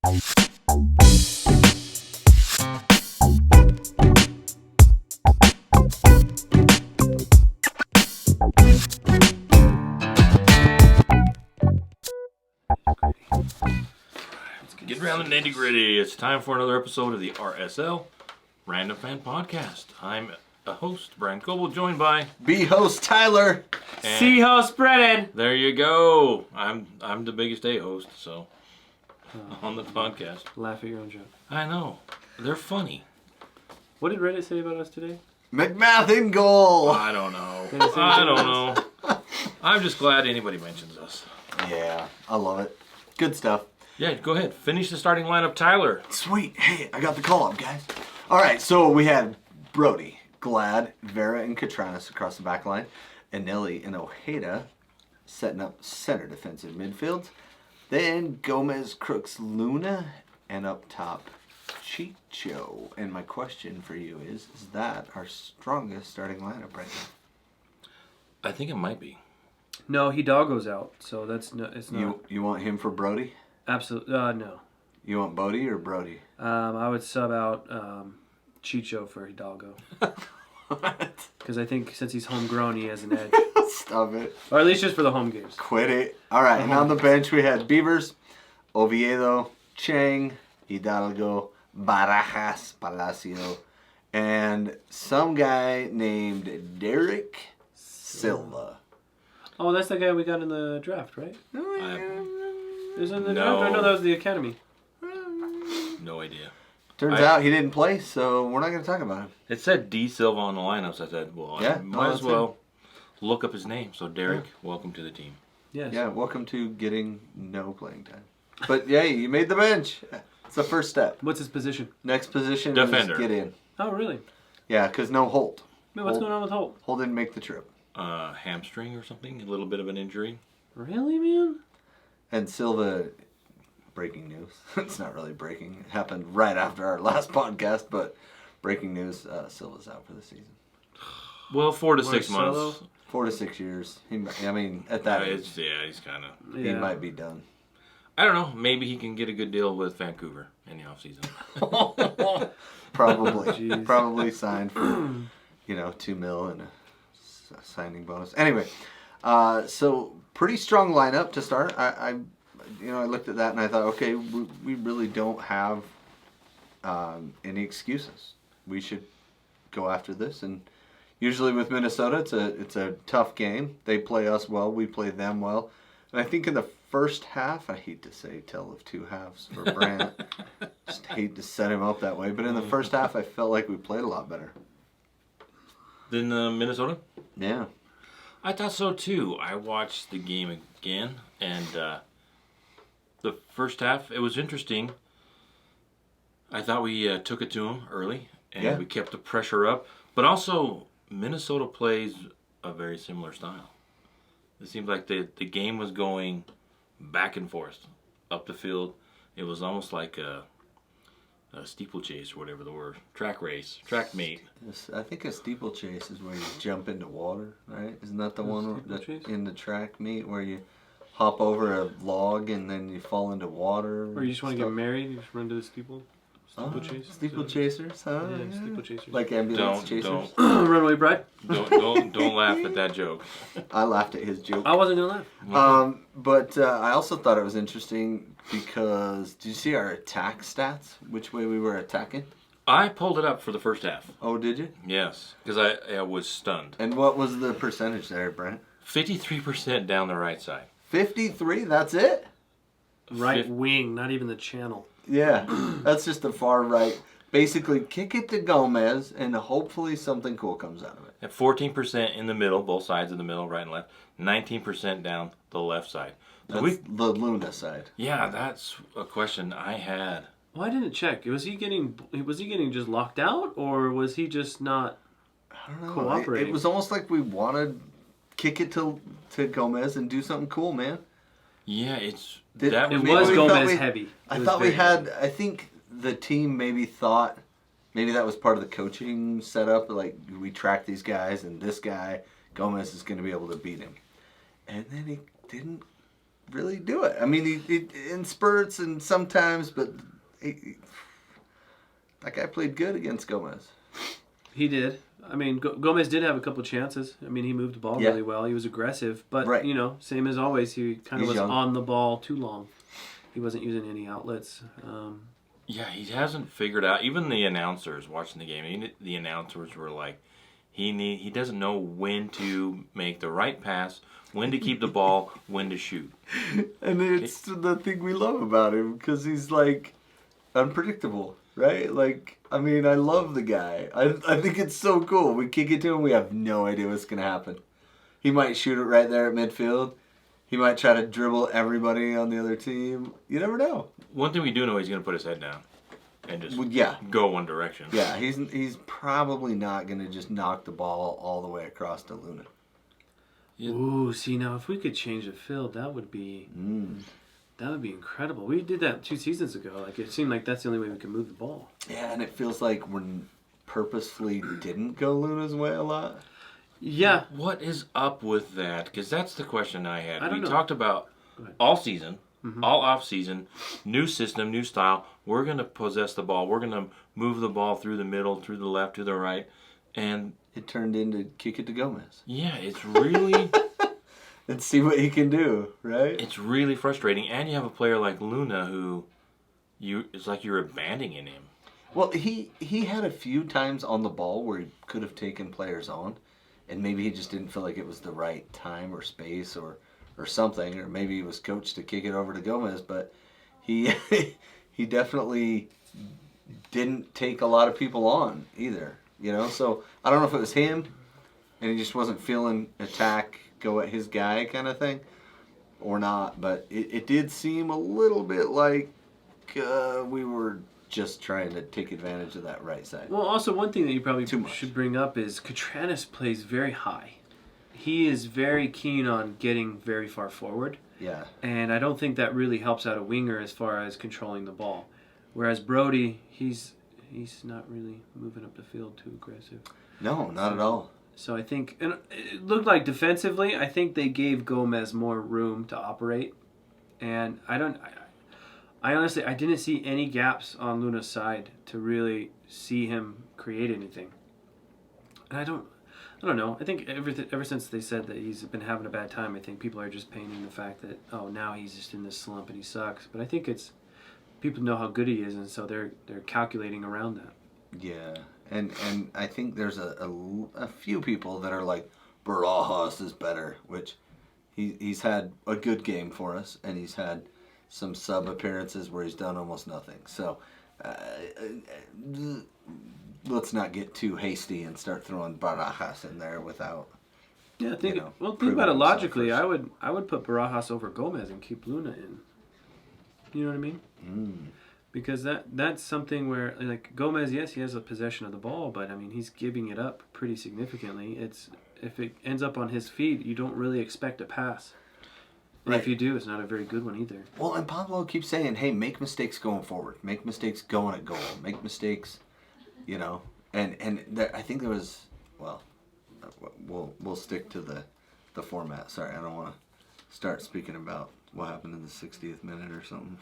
Get around the nitty-gritty. It's time for another episode of the RSL Random Fan Podcast. I'm a host, Brian Coble, joined by B-host Tyler. C-host Brennan. There you go. I'm the biggest A-host, so on the podcast. Laugh at your own joke. I know. They're funny. What did Reddit say about us today? McMath in goal. I don't know. I'm just glad anybody mentions us. Yeah, I love it. Good stuff. Yeah, go ahead. Finish the starting lineup, Tyler. Sweet. Hey, I got the call up, guys. All right, so we had Brody, Glad, Vera, and Katranis across the back line. Anelli and Ojeda setting up center defensive midfield. Then Gomez, Crooks, Luna, and up top, Chicho. And my question for you is that our strongest starting lineup right now? I think it might be. No, Hidalgo's out, so that's no. It's not. You want him for Brody? Absolutely. No. You want Bodie or Brody? I would sub out Chicho for Hidalgo. What? Because I think since he's homegrown, he has an edge. Stop it. Or at least just for the home games. Quit it. All right, and on the bench we had Beavers, Oviedo, Chang, Hidalgo, Barajas, Palacio, and some guy named Derek Silva. Oh, that's the guy we got in the draft, right? It was in the draft? I know that was the academy. No idea. Turns out he didn't play, so we're not going to talk about him. It said D Silva on the lineup, so I said, well, Yeah, I might as that's well look up his name. So, Derek, welcome to the team. Yes. Yeah, welcome to getting no playing time. But, yeah, you made the bench. It's the first step. What's his position? Next position Defender. is get in. Oh, really? Yeah, because no Holt. Man, what's going on with Holt? Holt didn't make the trip. Hamstring or something, a little bit of an injury. Really, man? And Silva, breaking news. It's not really breaking. It happened right after our last podcast, but breaking news, Silva's out for the season. Well, 4 to 6 Marcelo? months. 4 to 6 years. At that age, He's kind of... he might be done. I don't know. Maybe he can get a good deal with Vancouver in the offseason. Probably. Jeez. Probably signed for, $2 million and a signing bonus. Anyway, so pretty strong lineup to start. I looked at that and I thought, okay, we really don't have any excuses. We should go after this. And usually with Minnesota, it's a tough game. They play us well. We play them well. And I think in the first half, I hate to say tale of two halves for Brant. Just hate to set him up that way. But in the first half, I felt like we played a lot better. Than Minnesota? Yeah. I thought so too. I watched the game again, and the first half, it was interesting. I thought we took it to them early, and we kept the pressure up. But also, Minnesota plays a very similar style. It seemed like the game was going back and forth up the field. It was almost like a steeplechase or whatever the word. Track race, track mate. I think a steeplechase is where you jump into water, right? Isn't that the one in the track meet where you hop over a log and then you fall into water? Or you just want to get married, you just run to the steeple? Steeplechase? Steeplechasers, huh? Yeah, steeplechasers. Like ambulance chasers? Runaway Bride? Don't laugh at that joke. I laughed at his joke. I wasn't going to laugh. But I also thought it was interesting because, did you see our attack stats? Which way we were attacking? I pulled it up for the first half. Oh, did you? Yes, because I was stunned. And what was the percentage there, Brent? 53% down the right side. 53? That's it? Right wing, not even the channel. Yeah, that's just the far right. Basically, kick it to Gomez, and hopefully something cool comes out of it. At 14% in the middle, both sides of the middle, right and left. 19% down the left side. So That's the Luna side. Yeah, that's a question I had. Well, I didn't check. Was he getting just locked out, or was he just not I don't know. cooperating? It was almost like we wanted kick it to Gomez and do something cool, man. Yeah, It was Gomez heavy. I think the team maybe thought maybe that was part of the coaching setup. Like, we track these guys, and this guy, Gomez, is going to be able to beat him. And then he didn't really do it. I mean, he in spurts and sometimes, but that guy played good against Gomez. He did. I mean, Gomez did have a couple of chances. I mean, he moved the ball really well. He was aggressive, but same as always, he kind of was young. On the ball too long. He wasn't using any outlets. Yeah, he hasn't figured out. Even the announcers watching the game, the announcers were like, he doesn't know when to make the right pass, when to keep the ball, when to shoot. And it's the thing we love about him because he's like unpredictable, right? Like, I mean, I love the guy. I think it's so cool. We kick it to him, we have no idea what's gonna happen. He might shoot it right there at midfield. He might try to dribble everybody on the other team. You never know. One thing we do know, he's going to put his head down and just go one direction. Yeah, he's probably not going to just knock the ball all the way across to Luna. Yeah. Ooh, see, now if we could change the field, that would be incredible. We did that 2 seasons ago. Like, it seemed like that's the only way we could move the ball. Yeah, and it feels like we purposefully didn't go Luna's way a lot. Yeah. What is up with that? Because that's the question I had. We talked about all season, all off season, new system, new style. We're going to possess the ball. We're going to move the ball through the middle, through the left, to the right. And it turned into kick it to Gomez. Yeah, it's really... and see what he can do, right? It's really frustrating. And you have a player like Luna who it's like you're abandoning him. Well, he had a few times on the ball where he could have taken players on. And maybe he just didn't feel like it was the right time or space or something. Or maybe he was coached to kick it over to Gomez. But he definitely didn't take a lot of people on either. You know? So I don't know if it was him and he just wasn't feeling attack, go at his guy kind of thing or not. But it did seem a little bit like we were just trying to take advantage of that right side. Well, also one thing that you probably should bring up is Katranis plays very high. He is very keen on getting very far forward. Yeah. And I don't think that really helps out a winger as far as controlling the ball. Whereas Brody, he's not really moving up the field too aggressive. No, not at all. So I think, and it looked like defensively, I think they gave Gomez more room to operate. And I honestly, I didn't see any gaps on Luna's side to really see him create anything. And I don't know. I think ever since they said that he's been having a bad time, I think people are just painting the fact that, now he's just in this slump and he sucks. But I think it's people know how good he is, and so they're calculating around that. Yeah, and I think there's a few people that are like, Barajas is better, which he's had a good game for us, and he's had some sub appearances where he's done almost nothing. So let's not get too hasty and start throwing Barajas in there without. Yeah, think about it logically. I would put Barajas over Gomez and keep Luna in. You know what I mean? Because that's something where, like, Gomez, yes, he has a possession of the ball, but I mean he's giving it up pretty significantly. If it ends up on his feet, you don't really expect a pass. And if you do, it's not a very good one either. Well, and Pablo keeps saying, hey, make mistakes going forward. Make mistakes going at goal. Make mistakes, you know. And I think there was, well, we'll stick to the format. Sorry, I don't want to start speaking about what happened in the 60th minute or something.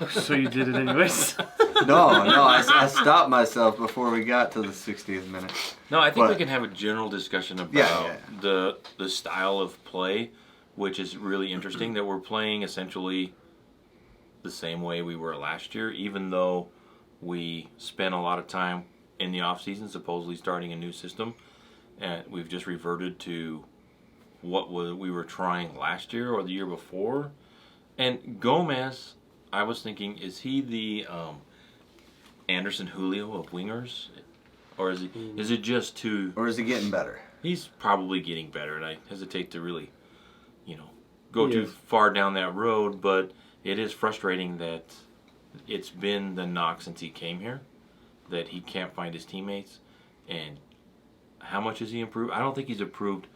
So you did it anyways? No, I stopped myself before we got to the 60th minute. No, I think we can have a general discussion about the style of play, which is really interesting, that we're playing essentially the same way we were last year, even though we spent a lot of time in the off-season supposedly starting a new system, and we've just reverted to what we were trying last year or the year before. And Gomez, I was thinking, is he the Anderson Julio of wingers? Or is it just too... Or is he getting better? He's probably getting better, and I hesitate to really... go too far down that road, but it is frustrating that it's been the knock since he came here, that he can't find his teammates. And how much has he improved? I don't think he's improved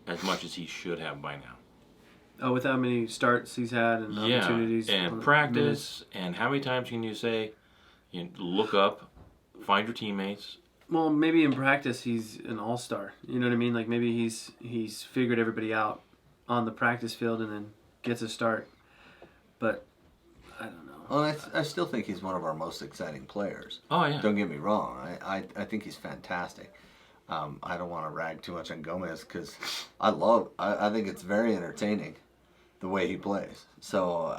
as much as he should have by now. Oh, with how many starts he's had and opportunities. And practice, and how many times can you say, look up, find your teammates. Well, maybe in practice he's an all-star. You know what I mean? Like maybe he's figured everybody out on the practice field, and then gets a start. But I don't know. Well, I still think he's one of our most exciting players. Oh, yeah. Don't get me wrong. I think he's fantastic. I don't want to rag too much on Gomez because I think it's very entertaining the way he plays. So,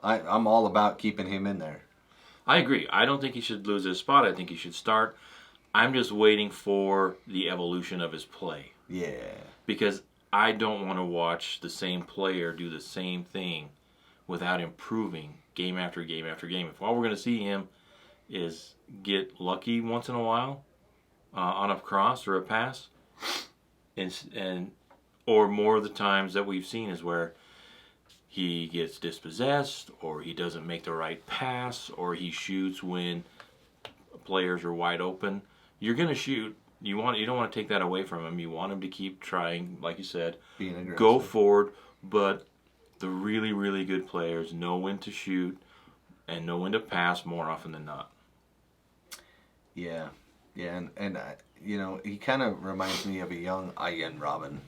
I'm all about keeping him in there. I agree. I don't think he should lose his spot. I think he should start. I'm just waiting for the evolution of his play. Yeah. Because I don't want to watch the same player do the same thing without improving game after game after game. If all we're going to see him is get lucky once in a while on a cross or a pass, or more of the times that we've seen is where he gets dispossessed, or he doesn't make the right pass, or he shoots when players are wide open. You're going to shoot. You don't want to take that away from him. You want him to keep trying, like you said, go forward. But the really, really good players know when to shoot and know when to pass more often than not. Yeah, and he kind of reminds me of a young Ian Robin.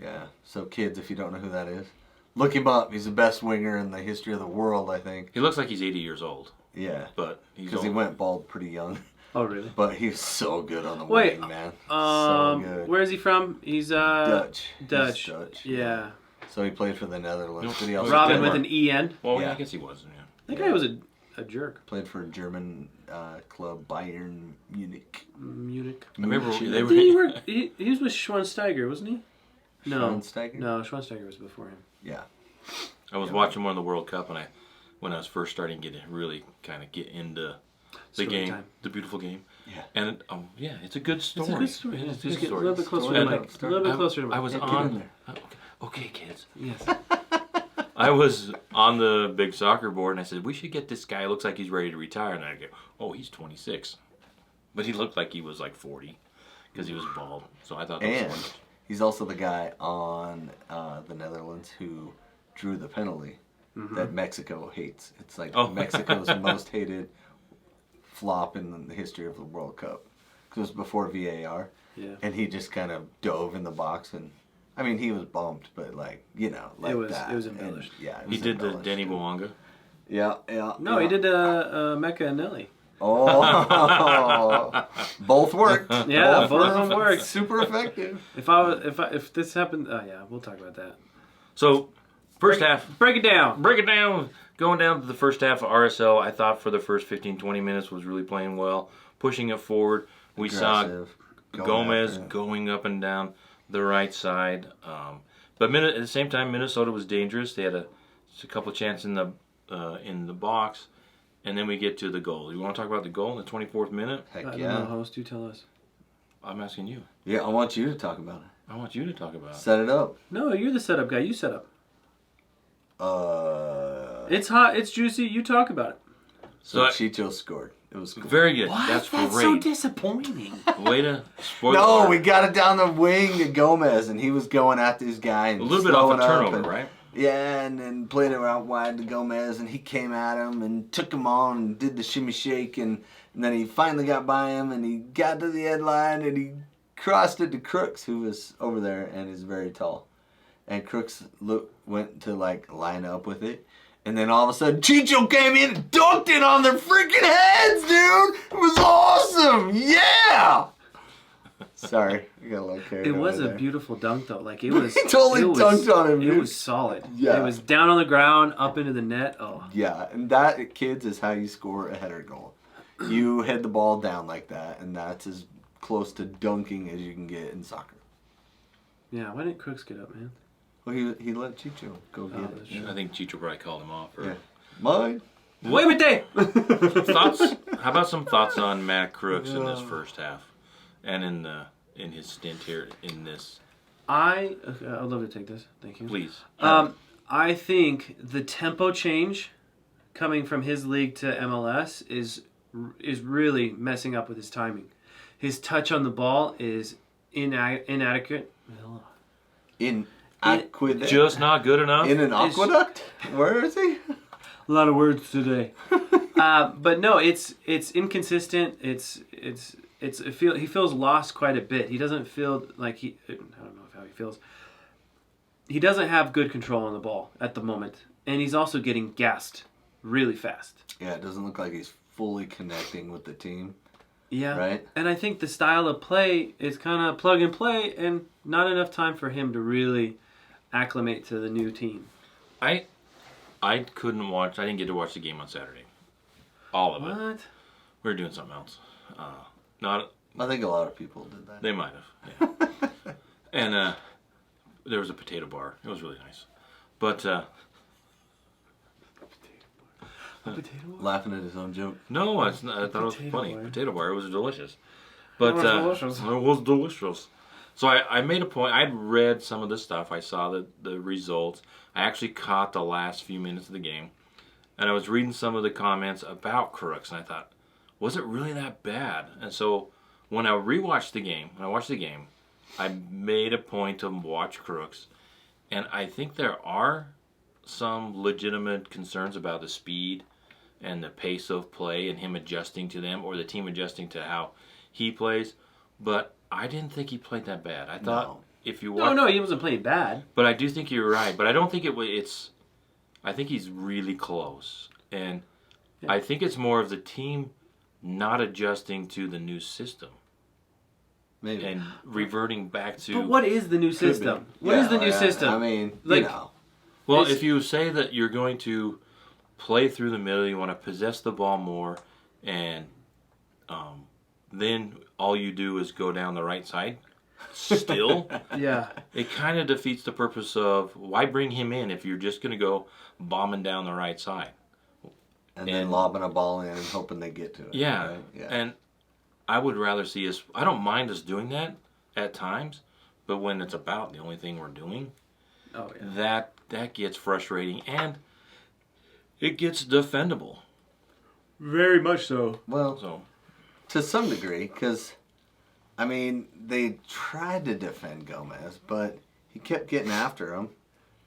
Yeah. So kids, if you don't know who that is, look him up. He's the best winger in the history of the world, I think. He looks like he's 80 years old. Yeah. But he's because he went bald pretty young. Oh, really? But he's so good on the wing, man. So good. Where is he from? He's Dutch. Dutch. He's Dutch. Yeah. So he played for the Netherlands. But he also Robin with an EN. Well, Yeah. I guess he wasn't. Yeah. That guy was a jerk. played for a German club, Bayern Munich. Munich. I remember they were. Did he work? He was with Schweinsteiger, wasn't he? No. Schweinsteiger? No, Schweinsteiger was before him. Yeah. I was watching one of the World Cup, and when I was first starting to get into the Story game, time. the beautiful game. Yeah. And it's a good story. It's a good story. It's a Just good get story. a little bit closer Story to the time. mic. A little bit closer to the mic. I was Yeah, get in on. there. Okay, kids. Yes. I was on the big soccer board, and I said, we should get this guy. Looks like he's ready to retire. And I go, oh, he's 26. But he looked like he was like 40 because he was bald. So I thought that was And wonderful. he's also the guy on the Netherlands who drew the penalty that Mexico hates. It's like Mexico's most hated flop in the history of the World Cup. Because it was before VAR. Yeah. And he just kind of dove in the box and... I mean, he was bumped, but like that. It was embellished. And, yeah, it He was did the embellished. Denny Bwanga. Yeah. No, he did Mecca and Nelly. Oh, both worked. Yeah, both of them worked. Super effective. If this happened, we'll talk about that. So, first half. Break it down. Break it down. Going down to the first half of RSL, I thought for the first 15, 20 minutes was really playing well, pushing it forward. We Aggressive. saw Gomez going up and down the right side. But at the same time, Minnesota was dangerous. They had just a couple of chances in the box. And then we get to the goal. You want to talk about the goal in the 24th minute? Heck I don't yeah. know, host, you tell us. I'm asking you. Yeah, I want you to talk about it. I want you to talk about it. Set it up. No, you're the setup guy. You set up. It's hot. It's juicy. You talk about it. So Chicho scored. It was cool. Very good. What? That's so great. disappointing. Way to spoil No, it. we got it down the wing to Gomez, and he was going at this guy. And A little bit off slowing a up turnover, and- right? Yeah, and then played it out wide to Gomez, and he came at him and took him on and did the shimmy shake, and then he finally got by him, and he got to the headline, and he crossed it to Crooks, who was over there and is very tall. And Crooks went to line up with it, and then all of a sudden Chicho came in and dunked it on their freaking heads, dude! It was awesome! Yeah! Sorry, I got a little carried It away was a there. beautiful dunk, though. Like, it was... He totally dunked on him, It dude. was solid. Yeah. It was down on the ground, up into the net. Oh. Yeah, and that, kids, is how you score a header goal. You head the ball down like that, and that's as close to dunking as you can get in soccer. Yeah, why didn't Crooks get up, man? Well, he let Chicho go get that's it. true. I think Chicho probably called him off. Or... Yeah. Mine. Wait a minute! Thoughts? How about some thoughts on Matt Crooks in this first half, and in his stint here in this? I'd love to take this. Thank you. Please. I think the tempo change coming from his league to MLS is really messing up with his timing. His touch on the ball is inadequate. Aqueduct. Just not good enough. In an aqueduct? Where is he? A lot of words today. But no, it's inconsistent. He feels lost quite a bit. He doesn't feel like I don't know how he feels. he doesn't have good control on the ball at the moment, and he's also getting gassed really fast. Yeah, it doesn't look like he's fully connecting with the team. Yeah. Right? And I think the style of play is kind of plug and play and not enough time for him to really acclimate to the new team. I couldn't watch. I didn't get to watch the game on Saturday. All of it. What? We were doing something else. Not. I think a lot of people did that. They might have. Yeah. And there was a potato bar. It was really nice. But Laughing at his own joke. no, it's not, I thought it was Potato funny. bar. Potato bar. It was delicious. But It was delicious. It was delicious. So I made a point. I'd read some of the stuff. I saw the results. I actually caught the last few minutes of the game. And I was reading some of the comments about Crooks. And I thought, was it really that bad? And so when I watched the game, I made a point to watch Crooks. And I think there are some legitimate concerns about the speed and the pace of play and him adjusting to them, or the team adjusting to how he plays. But I didn't think he played that bad. I thought if you watch, No, he wasn't playing bad. but I do think you're right. But I don't think it's. I think he's really close, and Yeah. I think it's more of the team not adjusting to the new system Maybe. and reverting back to. But what is the new system? What is the new system? I mean, Like- Well, It's- if you say that you're going to play through the middle, you want to possess the ball more, and then all you do is go down the right side, still, Yeah. it kind of defeats the purpose of why bring him in if you're just going to go bombing down the right side. and then and- lobbing a ball in and hoping they get to it. Yeah, right? Yeah. and I would rather see us. I don't mind us doing that at times, but when it's about the only thing we're doing, Oh yeah. that gets frustrating and it gets defendable. Very much so. Well, So to some degree, because, I mean, they tried to defend Gomez, but he kept getting after him.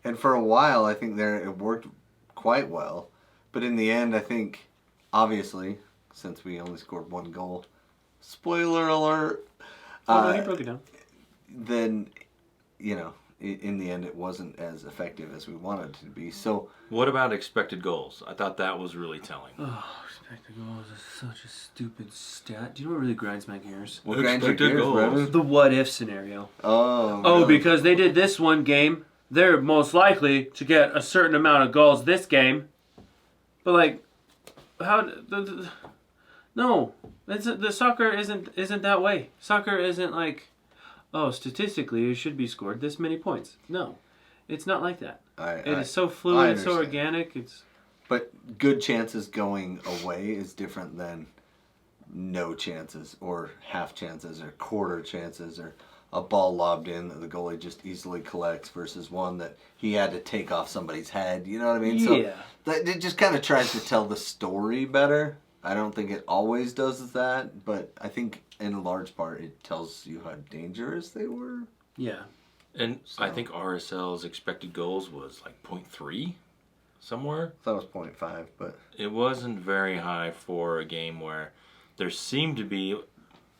And for a while, I think it worked quite well. But in the end, I think, obviously, since we only scored one goal, spoiler alert, Oh, no, he broke it down. then, in the end, it wasn't as effective as we wanted it to be. So, what about expected goals? I thought that was really telling. Oh, expected goals is such a stupid stat. Do you know what really grinds my gears? what grinds your Expected gears, goals. Brendan? The what if scenario. Oh, Oh, really? because they did this one game, they're most likely to get a certain amount of goals this game. But like, how? No, the soccer isn't that way. Soccer isn't like, oh, statistically it should be scored this many points. No, it's not like that. It is so fluid, it's so understand. organic. But good chances going away is different than no chances or half chances or quarter chances or a ball lobbed in that the goalie just easily collects versus one that he had to take off somebody's head. You know what I mean? Yeah. So it just kind of tries to tell the story better. I don't think it always does that, but I think in a large part it tells you how dangerous they were. Yeah. And So- I think RSL's expected goals was like 0.3 somewhere. I thought it was 0.5, but It wasn't very high for a game where there seemed to be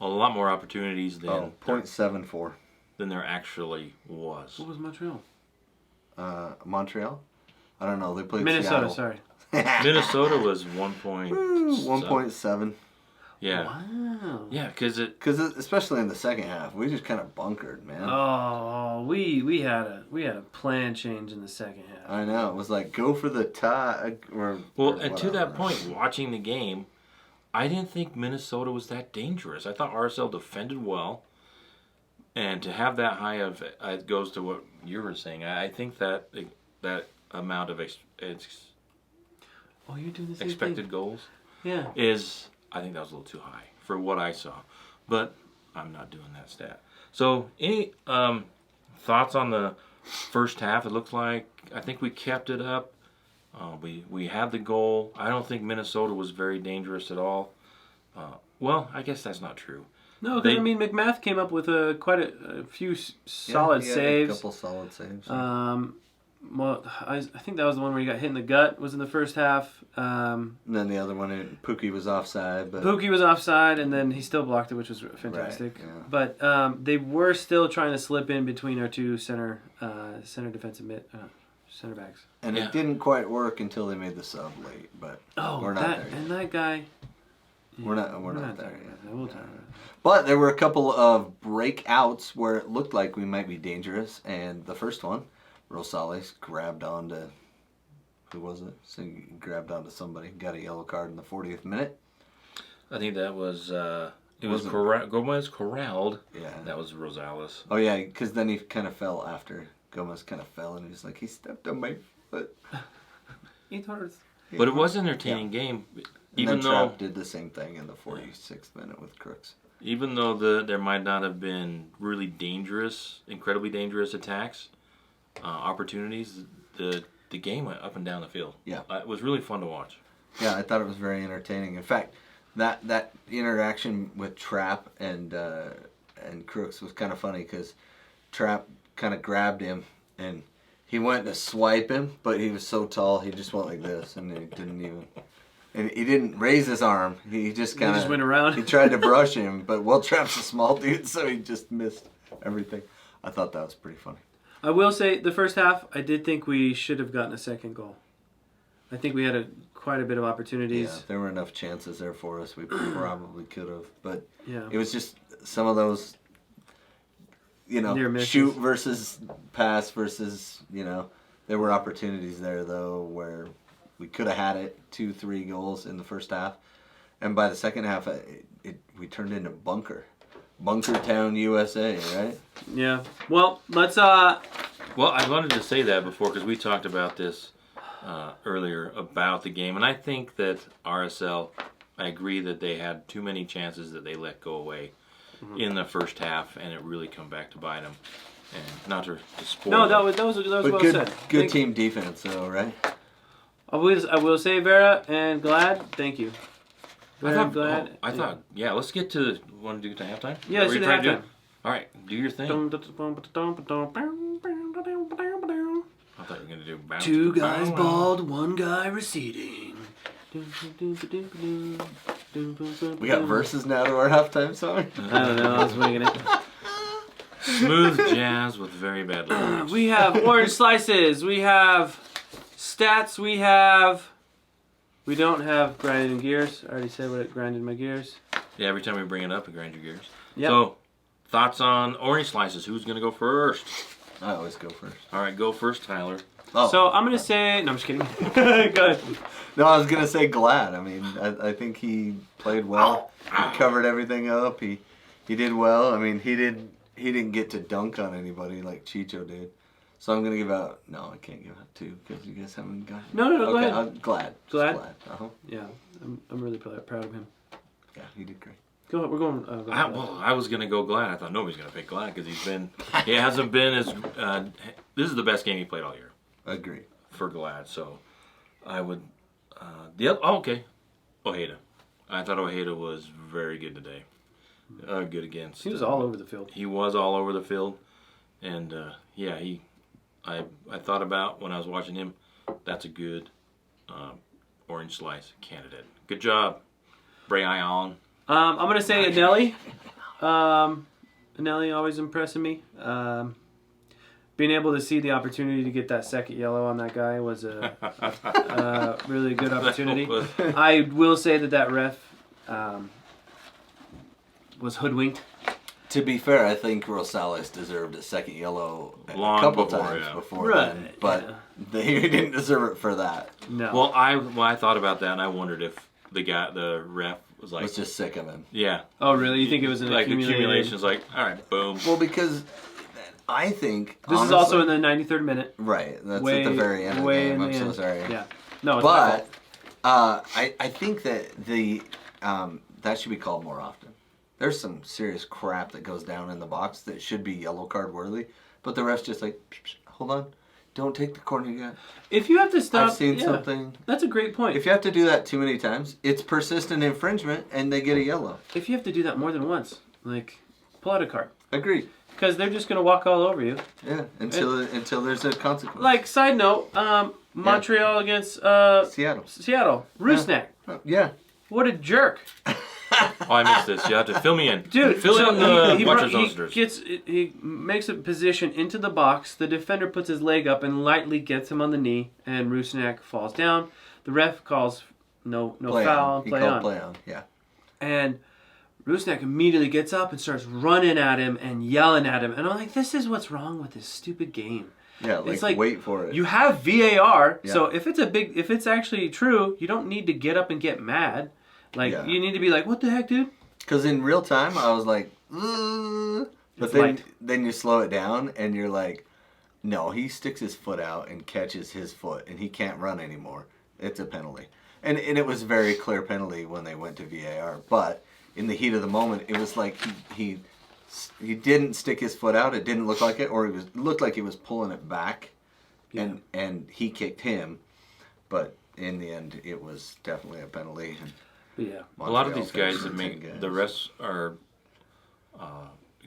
a lot more opportunities than 0.74. than there actually was. What was Montreal? Montreal? I don't know. They played Minnesota, Seattle. sorry. Minnesota was 1.7. 1.7. Yeah. Wow. Yeah, because Because especially in the second half, we just kind of bunkered, man. Oh, we had a plan change in the second half. I know. It was like, go for the tie. well, and to that point, watching the game, I didn't think Minnesota was that dangerous. I thought RSL defended well, and to have that high of it goes to what you were saying. I think that amount of Oh, you're doing the same expected thing. goals Yeah. is, I think that was a little too high for what I saw, but I'm not doing that stat. So, any thoughts on the first half? It looked like I think we kept it up. We had the goal. I don't think Minnesota was very dangerous at all. Well, I guess that's not true. No, because They- I mean McMath came up with quite a few solid he had saves. A couple solid saves. Well, I think that was the one where he got hit in the gut. Was in the first half. And then the other one, Pookie was offside. But Pookie was offside, and then he still blocked it, which was fantastic. Right, yeah. But they were still trying to slip in between our two center defensive center backs. And it didn't quite work until they made the sub late. But we're not there yet. And that guy. We're not there yet. We'll talk about it. But there were a couple of breakouts where it looked like we might be dangerous. And the first one, Rosales grabbed onto, who was it? So he grabbed onto somebody, got a yellow card in the 40th minute. I think that was, Gomez corralled. Yeah. That was Rosales. Oh, yeah, because then he kind of fell after. Gomez kind of fell, and he was like, he stepped on my foot. It hurts. But it was an entertaining game. Even though Trapp did the same thing in the 46th minute with Crooks. Even though there might not have been really dangerous, incredibly dangerous attacks, opportunities, the game went up and down the field. Yeah. It was really fun to watch. Yeah, I thought it was very entertaining. In fact, that interaction with Trapp and Crooks was kind of funny because Trapp kind of grabbed him and he went to swipe him, but he was so tall he just went like this and he didn't even. And he didn't raise his arm. He just kind of went around. He tried to brush him, but Trapp's a small dude, so he just missed everything. I thought that was pretty funny. I will say the first half, I did think we should have gotten a second goal. I think we had quite a bit of opportunities. Yeah, there were enough chances there for us. We probably could have, but yeah. It was just some of those, shoot versus pass versus, there were opportunities there though where we could have had it 2-3 goals in the first half, and by the second half, we turned into Bunker Town, USA, right? Yeah. Well, let's. Well, I wanted to say that before because we talked about this earlier about the game, and I think that RSL. I agree that they had too many chances that they let go away in the first half, and it really come back to bite them. And not to spoil. No, that was well said. Good team defense, though, right? I will say Vera and Glad. Thank you. I thought, let's get to. Want to do it to halftime? Yeah, let's do the halftime. All right, do your thing. I thought you were going to do. Two guys bald, one guy receding. We got verses now to our halftime song? I don't know, I was winging it. Smooth jazz with very bad lyrics. We have orange slices, we have stats, we don't have grinding gears. I already said what it grinded my gears. Yeah, every time we bring it up, it grinds your gears. Yep. So, thoughts on orange slices? Who's going to go first? I always go first. All right, go first, Tyler. Oh. So I'm going to say... No, I'm just kidding. Go ahead. No, I was going to say Glad. I mean, I think he played well. He covered everything up. He did well. I mean, he didn't get to dunk on anybody like Chicho did. So I'm going to give out... No, I can't give out 2 because you guys haven't got... No, okay, go ahead. Glad. Glad? Uh-huh. Yeah, I'm really proud of him. Yeah, he did great. Go ahead, we're going... I was going to go Glad. I thought nobody's going to pick Glad because he hasn't been as... this is the best game he played all year. Agree. For Glad, so I would... okay. Ojeda. I thought Ojeda was very good today. Good against... He was all over the field. He was all over the field. And, I thought about when I was watching him, that's a good orange slice candidate. Good job, Bray Allen. I'm going to say Anelli. Anelli always impressing me. Being able to see the opportunity to get that second yellow on that guy was a really good opportunity. I will say that ref was hoodwinked. To be fair, I think Rosales deserved a second yellow a couple times before right, then, but he didn't deserve it for that. No. Well, I thought about that, and I wondered if the ref was like... was just sick of him. Yeah. Oh, really? You think it was an accumulation? Is like, all right, boom. Well, because I think... This is also in the 93rd minute. Right. That's at the very end of the game. I'm so sorry. Yeah. No, it's but I think that that should be called more often. There's some serious crap that goes down in the box that should be yellow card worthy, but the ref's just like, hold on, don't take the corner yet. If you have to stop, I've seen something. That's a great point. If you have to do that too many times, it's persistent infringement, and they get a yellow. If you have to do that more than once, like, pull out a card. Agreed. because they're just gonna walk all over you. Yeah, until there's a consequence. Like side note, Montreal against Seattle. Rusnak. Yeah. What a jerk. Oh, I missed this. You have to fill me in. Dude, fill in the watchers he makes a position into the box. The defender puts his leg up and lightly gets him on the knee, and Rusnak falls down. The ref calls no foul, play on. Yeah. And Rusnak immediately gets up and starts running at him and yelling at him. And I'm like, this is what's wrong with this stupid game. Yeah, It's wait for it. You have VAR, so if it's actually true, you don't need to get up and get mad. You need to be like, what the heck, dude? Because in real time, I was like, ugh. But then you slow it down and you're like, no, he sticks his foot out and catches his foot and he can't run anymore. It's a penalty. And it was a very clear penalty when they went to VAR. But in the heat of the moment, it was like he didn't stick his foot out. It didn't look like it, or it looked like he was pulling it back, and he kicked him. But in the end, it was definitely a penalty. Yeah, a lot of these guys that make the refs are.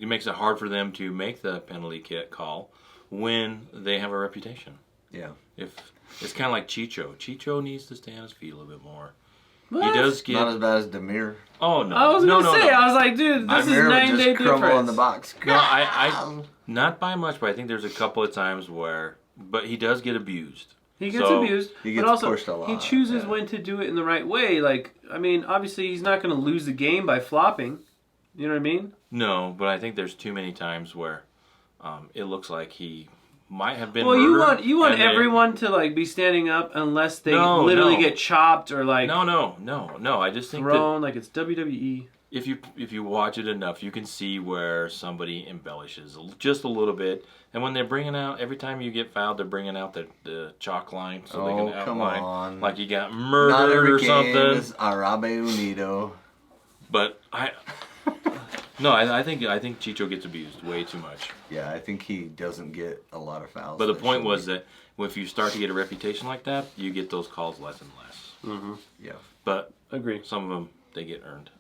It makes it hard for them to make the penalty call when they have a reputation. Yeah. If it's kind of like Chicho. Chicho needs to stay on his feet a little bit more. What? He does get not as bad as Demir. Oh no! I was gonna say, no. I was like, dude, this is 9-day difference. In the box. No, I not by much, but I think there's a couple of times where, but he does get abused. He gets abused, he gets but also pushed a lot, he chooses when to do it in the right way. Like, I mean, obviously he's not going to lose the game by flopping. You know what I mean? No, but I think there's too many times where it looks like he might have been. Well, murdered, you want everyone to like be standing up unless they literally get chopped or like no. I just think thrown like it's WWE. If you watch it enough, you can see where somebody embellishes just a little bit. And when they're bringing out, every time you get fouled, they're bringing out the chalk line so they can outline like you got murdered or something. Not every game is Arabe Unido. But I think Chicho gets abused way too much. Yeah, I think he doesn't get a lot of fouls. But the point was that if you start to get a reputation like that, you get those calls less and less. Mm-hmm. Yeah. But agree. Some of them they get earned.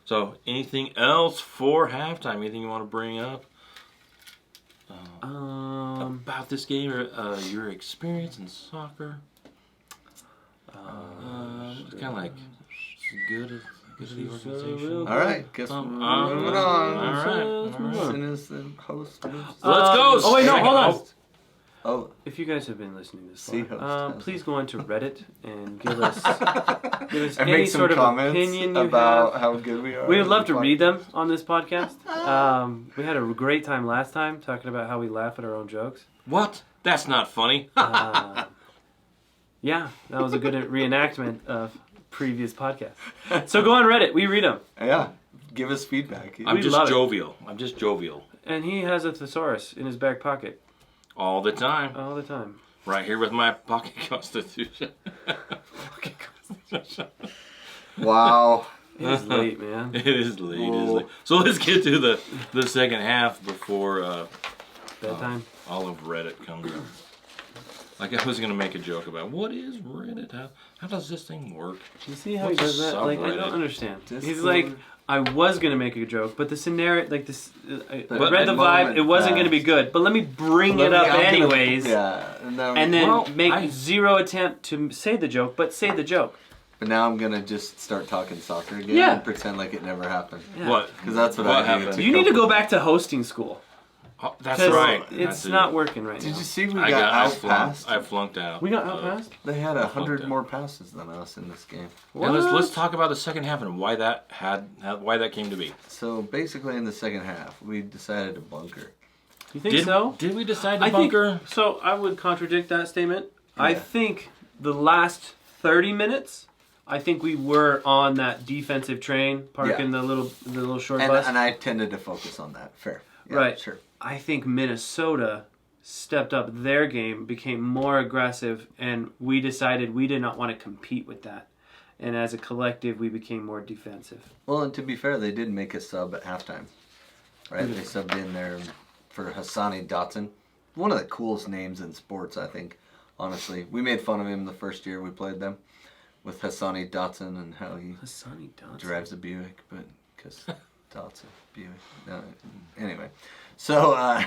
So, anything else for halftime? Anything you want to bring up about this game or your experience in soccer? It's kind of like good as the organization. All right, guess we're moving on. All right. As soon as the host moves. Let's go. Oh wait, no, hold on. Oh, if you guys have been listening to this far, please go on to Reddit and give us and any make some sort of comments opinion you about have. how good we are. We would love to read them on this podcast. We had a great time last time talking about how we laugh at our own jokes. What? That's not funny. Yeah, that was a good reenactment of previous podcasts. So go on Reddit. We read them. Yeah, give us feedback. I'm just jovial. And he has a thesaurus in his back pocket. All the time. All the time. Right here with my pocket constitution. Wow. It is late, man. It is late. So let's get to the second half before bedtime. All of Reddit comes up. Like I was going to make a joke about what is Reddit? How does this thing work? You see how he does that? Like, I don't understand. Discord. He's like, I was going to make a joke, but the scenario, like this, I read the the vibe, it wasn't going to be good. But let me bring it up anyways. And then make zero attempt to say the joke, but say the joke. But now I'm going to just start talking soccer again and pretend like it never happened. Yeah. What? Because that's what I happened? do. You need to go back to hosting school. Oh, that's right. It's not working right now. Did you see we got outpassed? I flunked out. We got outpassed? They had 100 more passes than us in this game. Now let's talk about the second half and why that came to be. So basically in the second half, we decided to bunker. You think so? Did we decide to bunker? So I would contradict that statement. Yeah. I think the last 30 minutes, I think we were on that defensive train, parking the little short bus. And I tended to focus on that. Fair. Yeah, right. Sure. I think Minnesota stepped up their game, became more aggressive, and we decided we did not want to compete with that. And as a collective, we became more defensive. Well, and to be fair, they did make a sub at halftime. Right? They subbed in there for Hassani Dotson. One of the coolest names in sports, I think, honestly. We made fun of him the first year we played them with Hassani Dotson and how he drives a Buick, but because Thoughts of beauty. No, anyway, so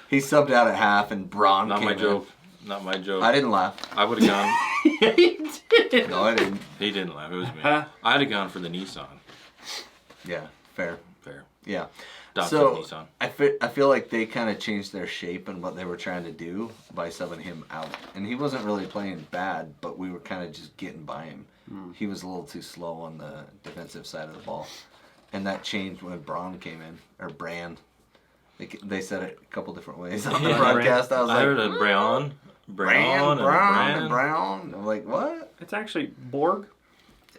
he subbed out at half, and Braun Not came my in. joke. Not my joke. I didn't laugh. I would have gone. Yeah, you did. No, I didn't. He didn't laugh. It was me. Huh? I'd have gone for the Nissan. Yeah, fair. Fair. Yeah. Dodge So Nissan. I feel like they kind of changed their shape and what they were trying to do by subbing him out, and he wasn't really playing bad, but we were kind of just getting by him. He was a little too slow on the defensive side of the ball, and that changed when Braun came in, or Bran. They said it a couple different ways on the Yeah, broadcast. I was like, heard a Brown. Brown. I'm like, what? It's actually Borg.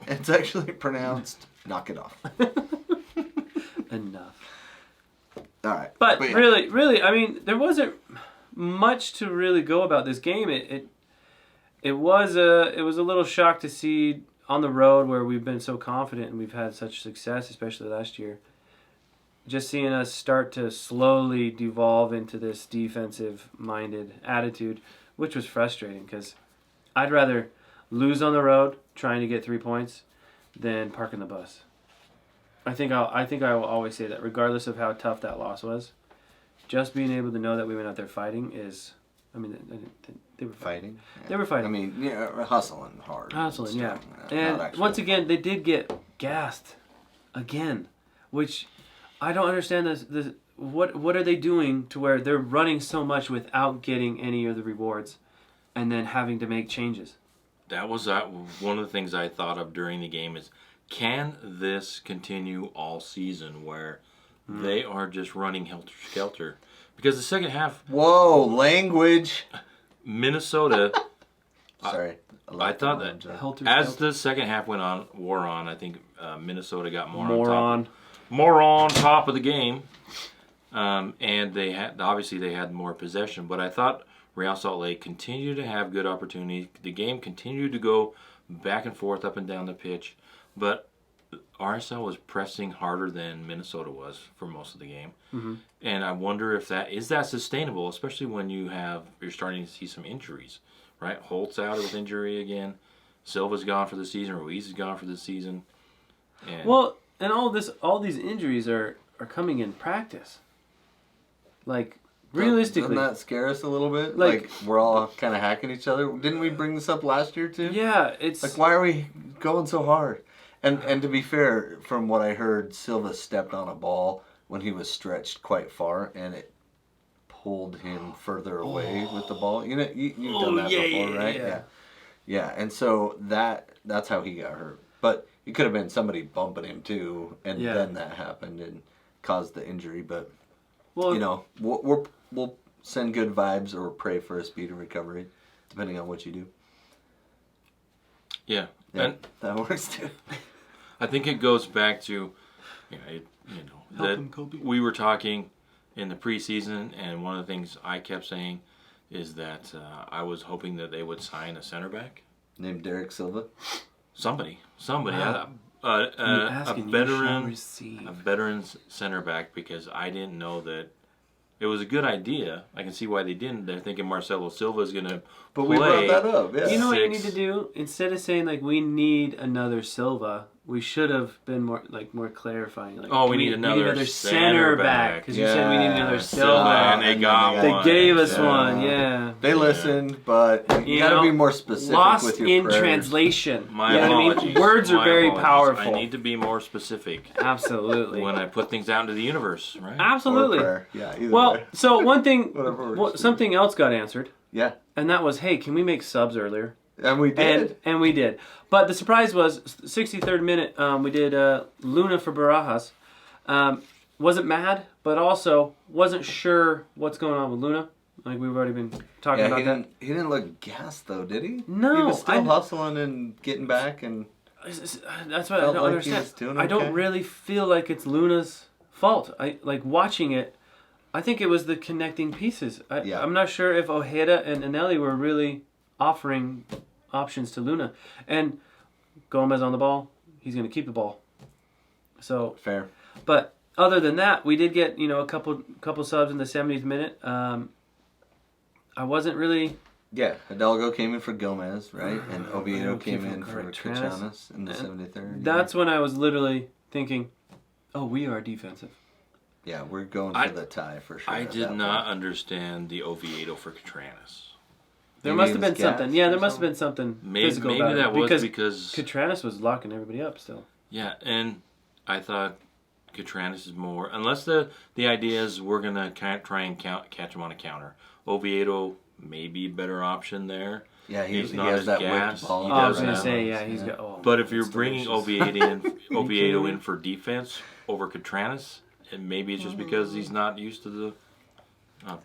It's actually pronounced knock it off. Enough. All right. But yeah. really, I mean, there wasn't much to really go about this game. It was a little shock to see on the road where we've been so confident and we've had such success, especially last year. Just seeing us start to slowly devolve into this defensive-minded attitude, which was frustrating because I'd rather lose on the road trying to get 3 points than parking the bus. I think I will always say that, regardless of how tough that loss was. Just being able to know that we went out there fighting is, I mean, they were fighting. They were fighting. I mean, yeah, hustling hard. Hustling, yeah. Not And actually once again, they did get gassed again, which I don't understand. What are they doing to where they're running so much without getting any of the rewards, and then having to make changes? That was one of the things I thought of during the game is, can this continue all season where they are just running helter-skelter? Because the second half... Whoa, language! Minnesota... Sorry. I thought that as the second half wore on, I think Minnesota got more on top of the game. And they had more possession. But I thought Real Salt Lake continued to have good opportunities. The game continued to go back and forth, up and down the pitch. But RSL was pressing harder than Minnesota was for most of the game. Mm-hmm. And I wonder if that is sustainable, especially when you're starting to see some injuries, right? Holt's out with injury again. Silva's gone for the season. Ruiz is gone for the season. And all these injuries are coming in practice. Like, realistically. Doesn't that scare us a little bit? Like we're all kind of hacking each other. Didn't we bring this up last year too? Yeah, it's like, why are we going so hard? And to be fair, from what I heard, Silva stepped on a ball when he was stretched quite far, and it pulled him further away with the ball. You know, you've done that before, right? Yeah. And so that's how he got hurt. But it could have been somebody bumping him too, and then that happened and caused the injury. But we'll send good vibes or pray for a speedy recovery, depending on what you do. Yeah, and that works too. I think it goes back to, that we were talking in the preseason, and one of the things I kept saying is that I was hoping that they would sign a center back named Derek Silva. Somebody, Wow. a veteran center back, because I didn't know that. It was a good idea. I can see why they didn't. They're thinking Marcelo Silva is going to play. We brought that up, yeah. You know what you need to do? Instead of saying, like, we need another Silva, we should have been more clarifying. Like, we need another center back. Because you said we need another Silva. And they got one. They gave us one, yeah. They listened, but you got to be more specific with your in prayers. Translation. My apologies. Words are very powerful. I need to be more specific. Absolutely. When I put things out into the universe, right? Absolutely. Yeah, so one thing, something else got answered. Yeah. And that was, hey, can we make subs earlier? And we did. And we did. But the surprise was, 63rd minute, we did Luna for Barajas. Wasn't mad, but also wasn't sure what's going on with Luna. Like, we've already been talking about that. He didn't look gassed, though, did he? No. He was still hustling and getting back. And that's what I don't understand. I don't really feel like it's Luna's fault. Like, watching it, I think it was the connecting pieces. I'm not sure if Ojeda and Anelli were really offering options to Luna. And Gomez on the ball, he's going to keep the ball. So fair. But other than that, we did get, a couple subs in the 70th minute. I wasn't really... Yeah, Hidalgo came in for Gomez, right? And Oviedo came in for Cachanas in the 73rd. That's when I was literally thinking, Oh, we are defensive. Yeah, we're going for the tie for sure. I did not understand the Oviedo for Catranis. There Maybe must he have was been something. gassed Yeah, or there must have something? been something Maybe physical about that it. was because Catranis was locking everybody up still. yeah, and I thought Catranis is more, unless the idea is we're gonna try and catch him on a counter. Oviedo may be a better option there. Yeah, He's he not has as that gassed. whipped ball. He Oh, I was does gonna have- say, yeah, he's got. Oh, But if you're it's bringing delicious. Oviedo in for defense over Catranis, and maybe it's just because he's not used to the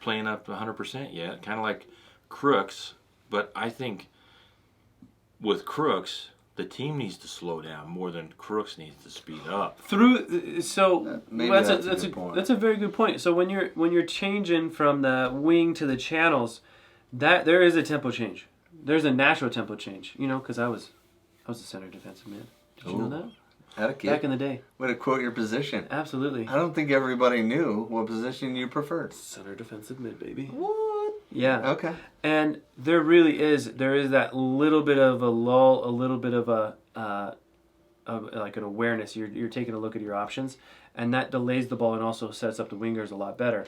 playing up 100% yet, kind of like Crooks. But I think with Crooks, the team needs to slow down more than Crooks needs to speed up. Maybe that's that's a good point. That's a very good point. So when you're changing from the wing to the channels, that there is a tempo change. There's a natural tempo change. You know, because I was a center defensive mid. Did you know that? Back in the day. Way to quote your position. Absolutely. I don't think everybody knew what position you preferred. Center defensive mid, baby. What? Yeah. Okay. And there is that little bit of a lull, a little bit of like an awareness. You're taking a look at your options, and that delays the ball and also sets up the wingers a lot better.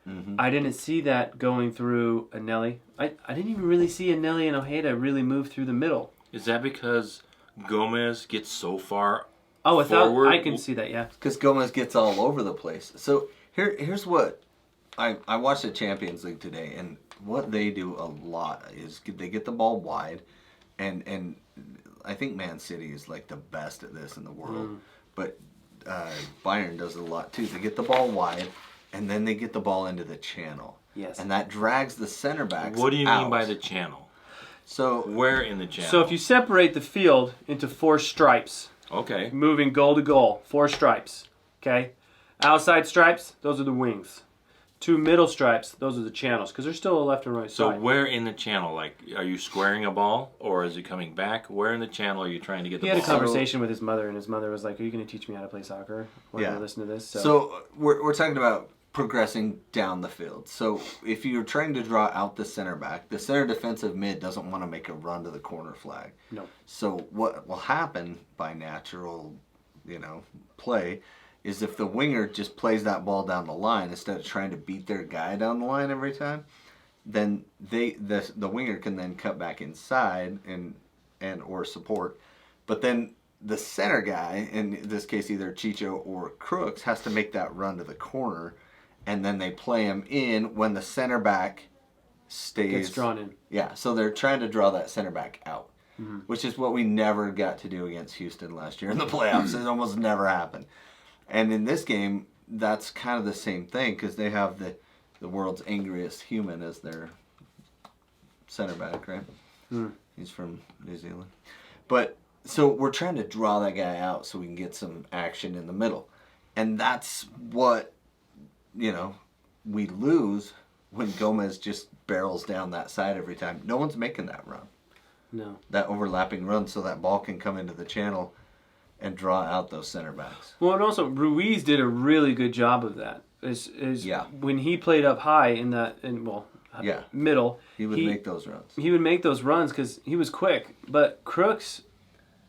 Mm-hmm. I didn't see that going through Anelli. I didn't even really see Anelli and Ojeda really move through the middle. Is that because Gomez gets so far forward? I I can see that, yeah. Because Gomez gets all over the place. So here's what I watched the Champions League today, and what they do a lot is they get the ball wide, and I think Man City is like the best at this in the world. But Bayern does it a lot too. They get the ball wide, and then they get the ball into the channel. Yes. And that drags the center backs. What do you mean out. by the channel? So Where in the channel? So if you separate the field into 4 stripes, Okay. moving goal to goal, 4 stripes, okay? Outside stripes, those are the wings. 2 middle stripes, those are the channels, because there's still a left and right So side. where in the channel? Like, are you squaring a ball, or is it coming back? Where in the channel are you trying to get the He had a ball? conversation with his mother, and his mother was like, "Are you going to teach me how to play soccer? When Yeah. you listen to this?" So we're talking about progressing down the field. So if you're trying to draw out the center back, the center defensive mid doesn't want to make a run to the corner flag. No. So what will happen by natural, play is if the winger just plays that ball down the line instead of trying to beat their guy down the line every time, then the winger can then cut back inside and or support. But then the center guy, in this case either Chicho or Crooks, has to make that run to the corner, and then they play him in when the center back stays gets drawn in. Yeah, so they're trying to draw that center back out, which is what we never got to do against Houston last year in the playoffs. It almost never happened. And in this game, that's kind of the same thing because they have the world's angriest human as their center back, right? He's from New Zealand. But so we're trying to draw that guy out so we can get some action in the middle. And that's what, we lose when Gomez just barrels down that side every time. No one's making that run. No. That overlapping run so that ball can come into the channel and draw out those center backs. Well, and also Ruiz did a really good job of that. Yeah. When he played up high in middle, He would make those runs. He would make those runs because he was quick. But Crooks,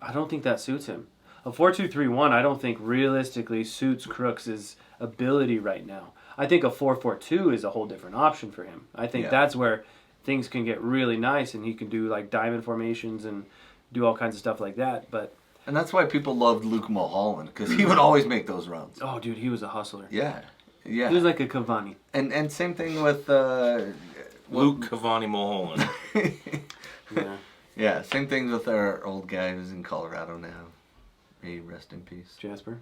I don't think that suits him. A 4-2-3-1, I don't think realistically suits Crooks' ability right now. I think a 4-4-2 is a whole different option for him. I think that's where things can get really nice, and he can do like diamond formations and do all kinds of stuff like that. And that's why people loved Luke Mulholland, because he would always make those runs. Oh, dude, he was a hustler. Yeah. He was like a Cavani. And same thing with Luke Cavani Mulholland. Yeah. Yeah, same thing with our old guy who's in Colorado now. May he rest in peace. Jasper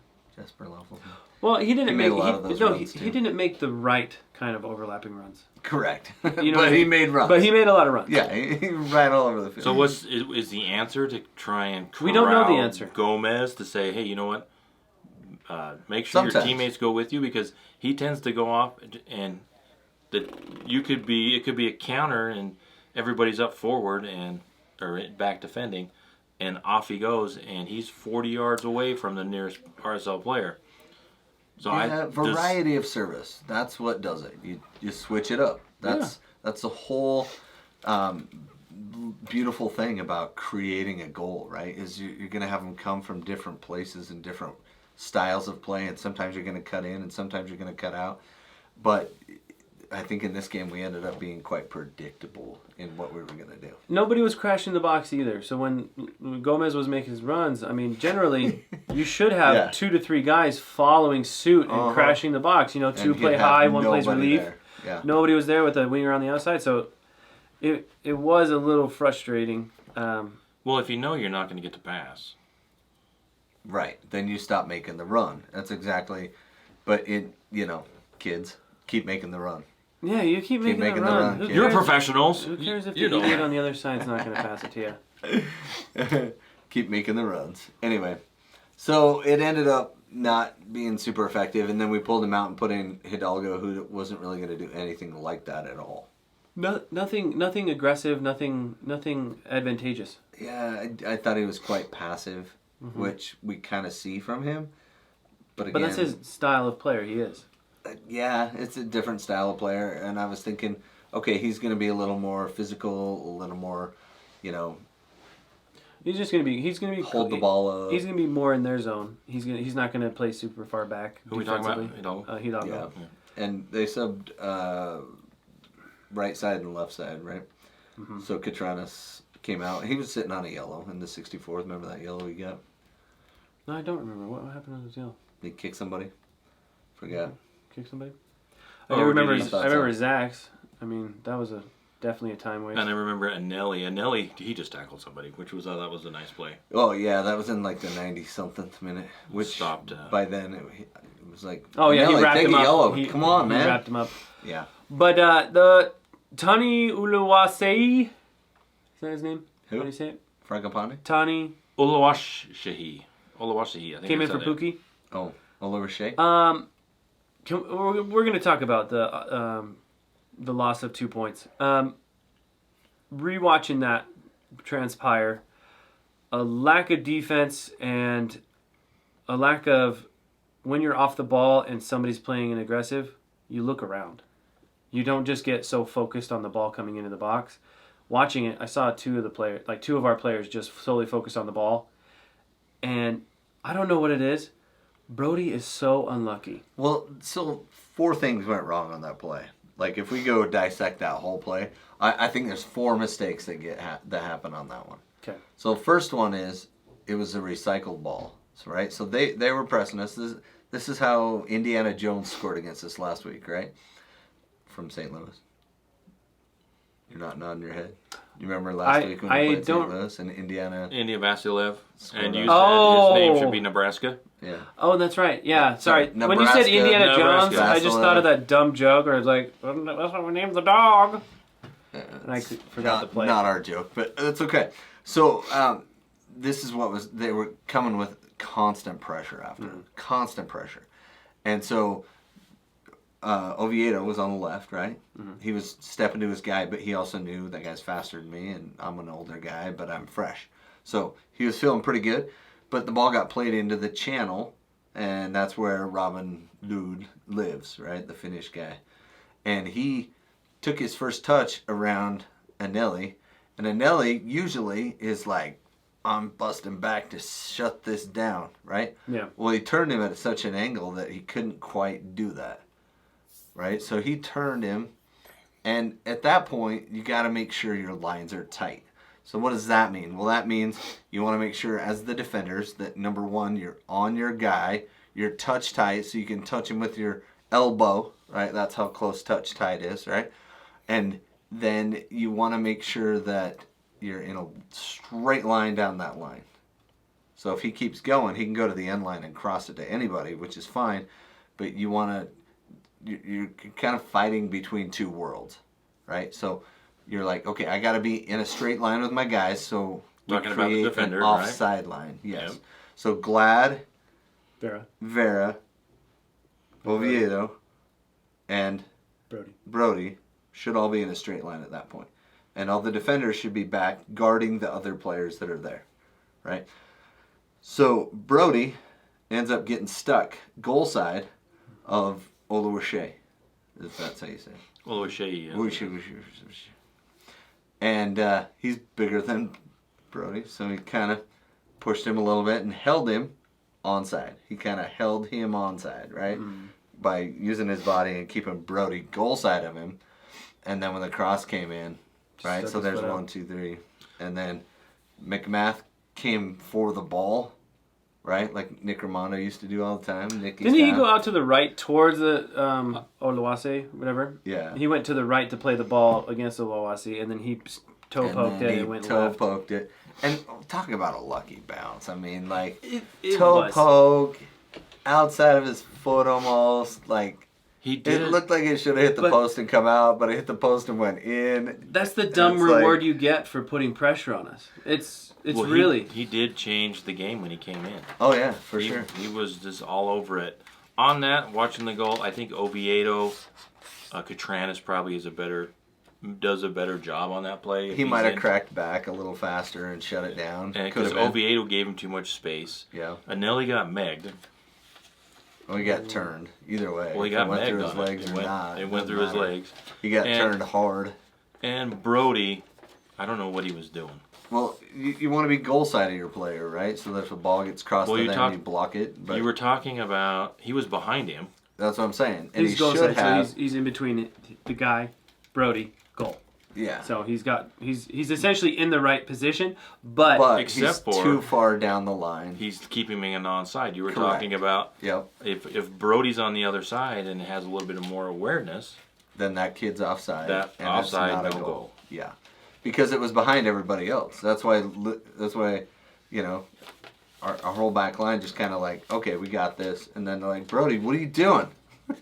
Loeffel. Well, he didn't made a lot of those runs, he too. didn't make the right kind of overlapping runs. Correct. You know what I But he mean? made runs. But he made a lot of runs. Yeah, he ran all over the field. So is the answer to try and corral We don't know the answer. Gomez to say, hey, you know what? Make sure Sometimes. your teammates go with you, because he tends to go off and it could be a counter and everybody's up forward or back defending, and off he goes, and he's 40 yards away from the nearest RSL player. So variety of service. That's what does it. You switch it up. That's the whole beautiful thing about creating a goal, right? Is you're going to have them come from different places and different styles of play, and sometimes you're going to cut in and sometimes you're going to cut out. But I think in this game we ended up being quite predictable in what we were going to do. Nobody was crashing the box either. So when Gomez was making his runs, I mean, generally you should have 2 to 3 guys following suit and crashing the box. You know, 2 play high, 1 plays relief. There. Yeah. Nobody was there with a winger on the outside, so it was a little frustrating. Well, if you know you're not going to get to pass. Right. Then you stop making the run. That's exactly. But kids, keep making the run. Yeah, you keep making the run. You're professionals. Who cares if the idiot on the other side's not going to pass it to you? Keep making the runs. Anyway, so it ended up not being super effective, and then we pulled him out and put in Hidalgo, who wasn't really going to do anything like that at all. Nothing aggressive, nothing advantageous. Yeah, I thought he was quite passive, which we kind of see from him. But again, that's his style of player. He is. Yeah, it's a different style of player, and I was thinking, okay, he's going to be a little more physical, a little more, He's going to be hold the ball up. He's going to be more in their zone. He's not going to play super far back. Who are we talking about? Hidalgo. Yeah. And they subbed right side and left side, right? Mm-hmm. So Catranas came out. He was sitting on a yellow in the 64th. Remember that yellow he got? No, I don't remember. What happened on his yellow? He kicked somebody. Forgot. Kick somebody? I remember Zach's. I mean, that was definitely a time waste. And I remember Anelli, he just tackled somebody, which was that was a nice play. Oh yeah, that was in like the 90-something minute, which stopped. By then it was like, oh yeah, he wrapped him up. Yellow. Come on, man. He wrapped him up. Yeah. But the Tani Uluwasei, is that his name? Who? How do you say it? Fragapane? Tani Uluwashihi, I think. Came in for Pookie. Oh, Oliver Shea. We're going to talk about the loss of 2 points. Rewatching that transpire, a lack of defense and a lack of, when you're off the ball and somebody's playing an aggressive, you look around. You don't just get so focused on the ball coming into the box. Watching it, I saw two of our players just solely focused on the ball, and I don't know what it is. Brody is so unlucky. Well, so 4 things went wrong on that play. Like, if we go dissect that whole play, I think there's 4 mistakes that happen on that one. Okay. So first one is, it was a recycled ball, right? So they were pressing us. This is how Indiana Jones scored against us last week, right? From St. Louis. You're not nodding your head. You remember last week when we played St. Louis and Indiana? India Vasiliev. And you said his name should be Nebraska. Yeah. Oh, that's right. Yeah, sorry. Nebraska, when you said Indiana Jones, I just Vasiliev. thought of that dumb joke where it's like, that's what we named the dog. And I forgot the play. Not our joke, but that's okay. So this is what they were coming with constant pressure after. Constant pressure. And so Oviedo was on the left, right? Mm-hmm. He was stepping to his guy, but he also knew that guy's faster than me, and I'm an older guy, but I'm fresh. So he was feeling pretty good, but the ball got played into the channel, and that's where Robin Lod lives, right? The Finnish guy. And he took his first touch around Anelli, and Anelli usually is like, I'm busting back to shut this down, right? Yeah. Well, he turned him at such an angle that he couldn't quite do that. Right? So he turned him, and at that point, you got to make sure your lines are tight. So what does that mean? Well, that means you want to make sure as the defenders that, number one, you're on your guy, you're touch tight, so you can touch him with your elbow, right? That's how close touch tight is, right? And then you want to make sure that you're in a straight line down that line. So if he keeps going, he can go to the end line and cross it to anybody, which is fine, but you want to, you're kind of fighting between 2 worlds, right? So you're like, okay, I got to be in a straight line with my guys, so we Talking about the defender, an offside line. Yes. Yep. So Glad, Vera, Oviedo, and Brody should all be in a straight line at that point. And all the defenders should be back guarding the other players that are there, right? So Brody ends up getting stuck goal side of Oluwaseyi, if that's how you say it. Oluwaseyi. And he's bigger than Brody, so he kind of pushed him a little bit and held him onside. He kind of held him onside, right? By using his body and keeping Brody goal side of him. And then when the cross came in, right? So there's 1, 2, 3. And then McMath came for the ball, right? Like Nick Romano used to do all the time. Didn't he go out to the right towards the Oluwase, whatever? Yeah. He went to the right to play the ball against Oluwase, and then he toe poked it and it went left. Toe poked it. And talking about a lucky bounce. I mean, like, It toe was. poke, outside of his foot almost, like, He did. it looked like it should have hit the post and come out, but it hit the post and went in. That's the dumb It's reward like- you get for putting pressure on us. It's Well, really... He did change the game when he came in. Oh, yeah, for sure. He was just all over it. On that, watching the goal, I think Oviedo, Catranis probably does a better job on that play. He might have cracked back a little faster and shut it down. Because Oviedo gave him too much space. Yeah. Anelli got megged. Well, he got turned. Either way. Well, he If got it went megged through his on legs it. or not. It went through his legs. He got turned hard. And Brody, I don't know what he was doing. Well, you want to be goal side of your player, right? So that if a ball gets crossed to them, you block it. But you were talking about, he was behind him. that's what I'm saying. And He's he goal should side, have. so he's in between the guy, Brody, goal. Yeah. So he's essentially in the right position, but Except he's for- too far down the line. He's keeping him onside. You were Correct. talking about Yep. if Brody's on the other side and has a little bit of more awareness, Then that kid's offside. That and offside, it's not a no goal. goal. Yeah. Because it was behind everybody else. That's why you know, our whole back line just kind of like, okay, we got this. And then they're like, Brody, what are you doing?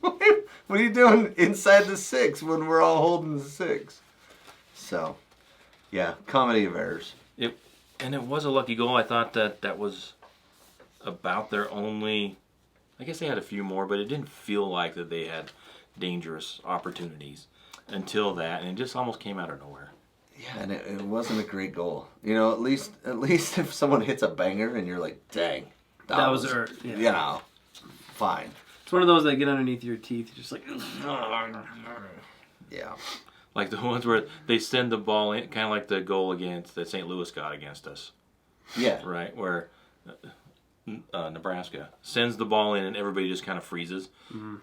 What are you doing inside the 6 when we're all holding the 6? So, yeah, comedy of errors. it was a lucky goal. I thought that was about their only. I guess they had a few more, but it didn't feel like that they had dangerous opportunities until that, and it just almost came out of nowhere. Yeah, and it wasn't a great goal. You know, at least if someone hits a banger and you're like, dang, that was you know, fine. It's one of those that get underneath your teeth, just like. Yeah. Like the ones where they send the ball in, kind of like the goal against that St. Louis got against us, Yeah. right? Where Nebraska sends the ball in and everybody just kind of freezes,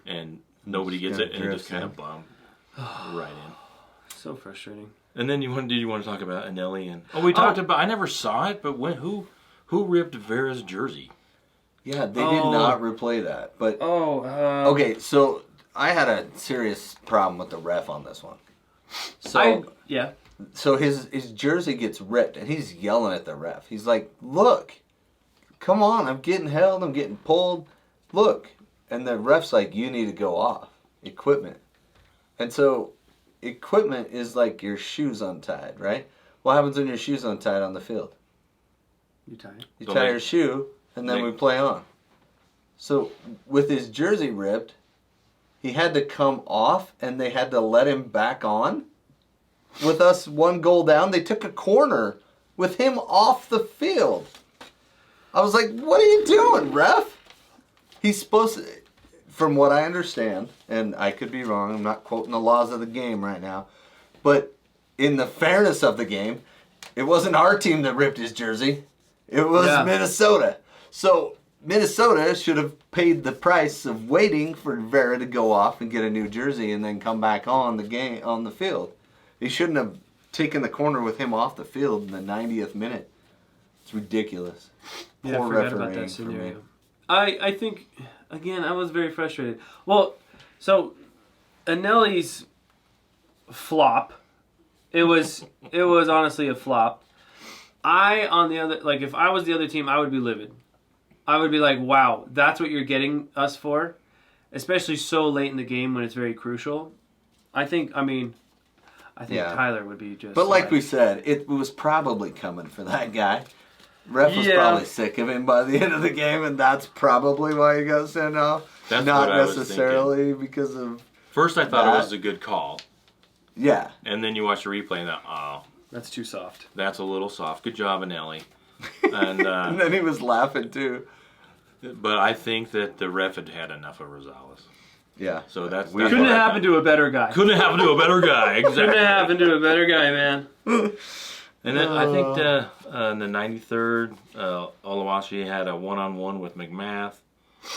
and nobody gets it, and it just kind of bum right in. So frustrating. And then did you want to talk about Anelli and we talked about, I never saw it, but who ripped Vera's jersey? Yeah, they did not replay that. But okay, so I had a serious problem with the ref on this one. So So his jersey gets ripped, and he's yelling at the ref. He's like, "Look, come on! I'm getting held. I'm getting pulled. Look!" And the ref's like, "You need to go off. Equipment." And so, equipment is like your shoes untied, right? What happens when your shoes untied on the field? You tie it. You So tie they- your shoe, and then we play on. So with his jersey ripped, he had to come off, and they had to let him back on. With us 1 goal down, they took a corner with him off the field. I was like, what are you doing, ref? He's supposed to, from what I understand, and I could be wrong, I'm not quoting the laws of the game right now, but in the fairness of the game, it wasn't our team that ripped his jersey. It was Minnesota. So Minnesota should have paid the price of waiting for Vera to go off and get a new jersey and then come back on the field. He shouldn't have taken the corner with him off the field in the 90th minute. It's ridiculous. Yeah, Poor I forgot about refereeing that for me. scenario. I think, again, I was very frustrated. Well, so Anelli's flop, it was honestly a flop. If I was the other team, I would be livid. I would be like, wow, that's what you're getting us for? Especially so late in the game when it's very crucial. I think Tyler would be just... But like we said, it was probably coming for that guy. Ref was probably sick of him by the end of the game, and that's probably why he got sent off. That's Not what I was necessarily because of... First I thought it was a good call. Yeah. And then you watch the replay and That's too soft. that's a little soft. Good job, Anelli. And, And then he was laughing too. but I think that the ref had enough of Rosales. Yeah. So that's Couldn't what have I happened to a better guy. Couldn't have happened to a better guy. Exactly. Couldn't have happened to a better guy, man. And then I think in the 93rd, Oluwaseyi had a one-on-one with McMath,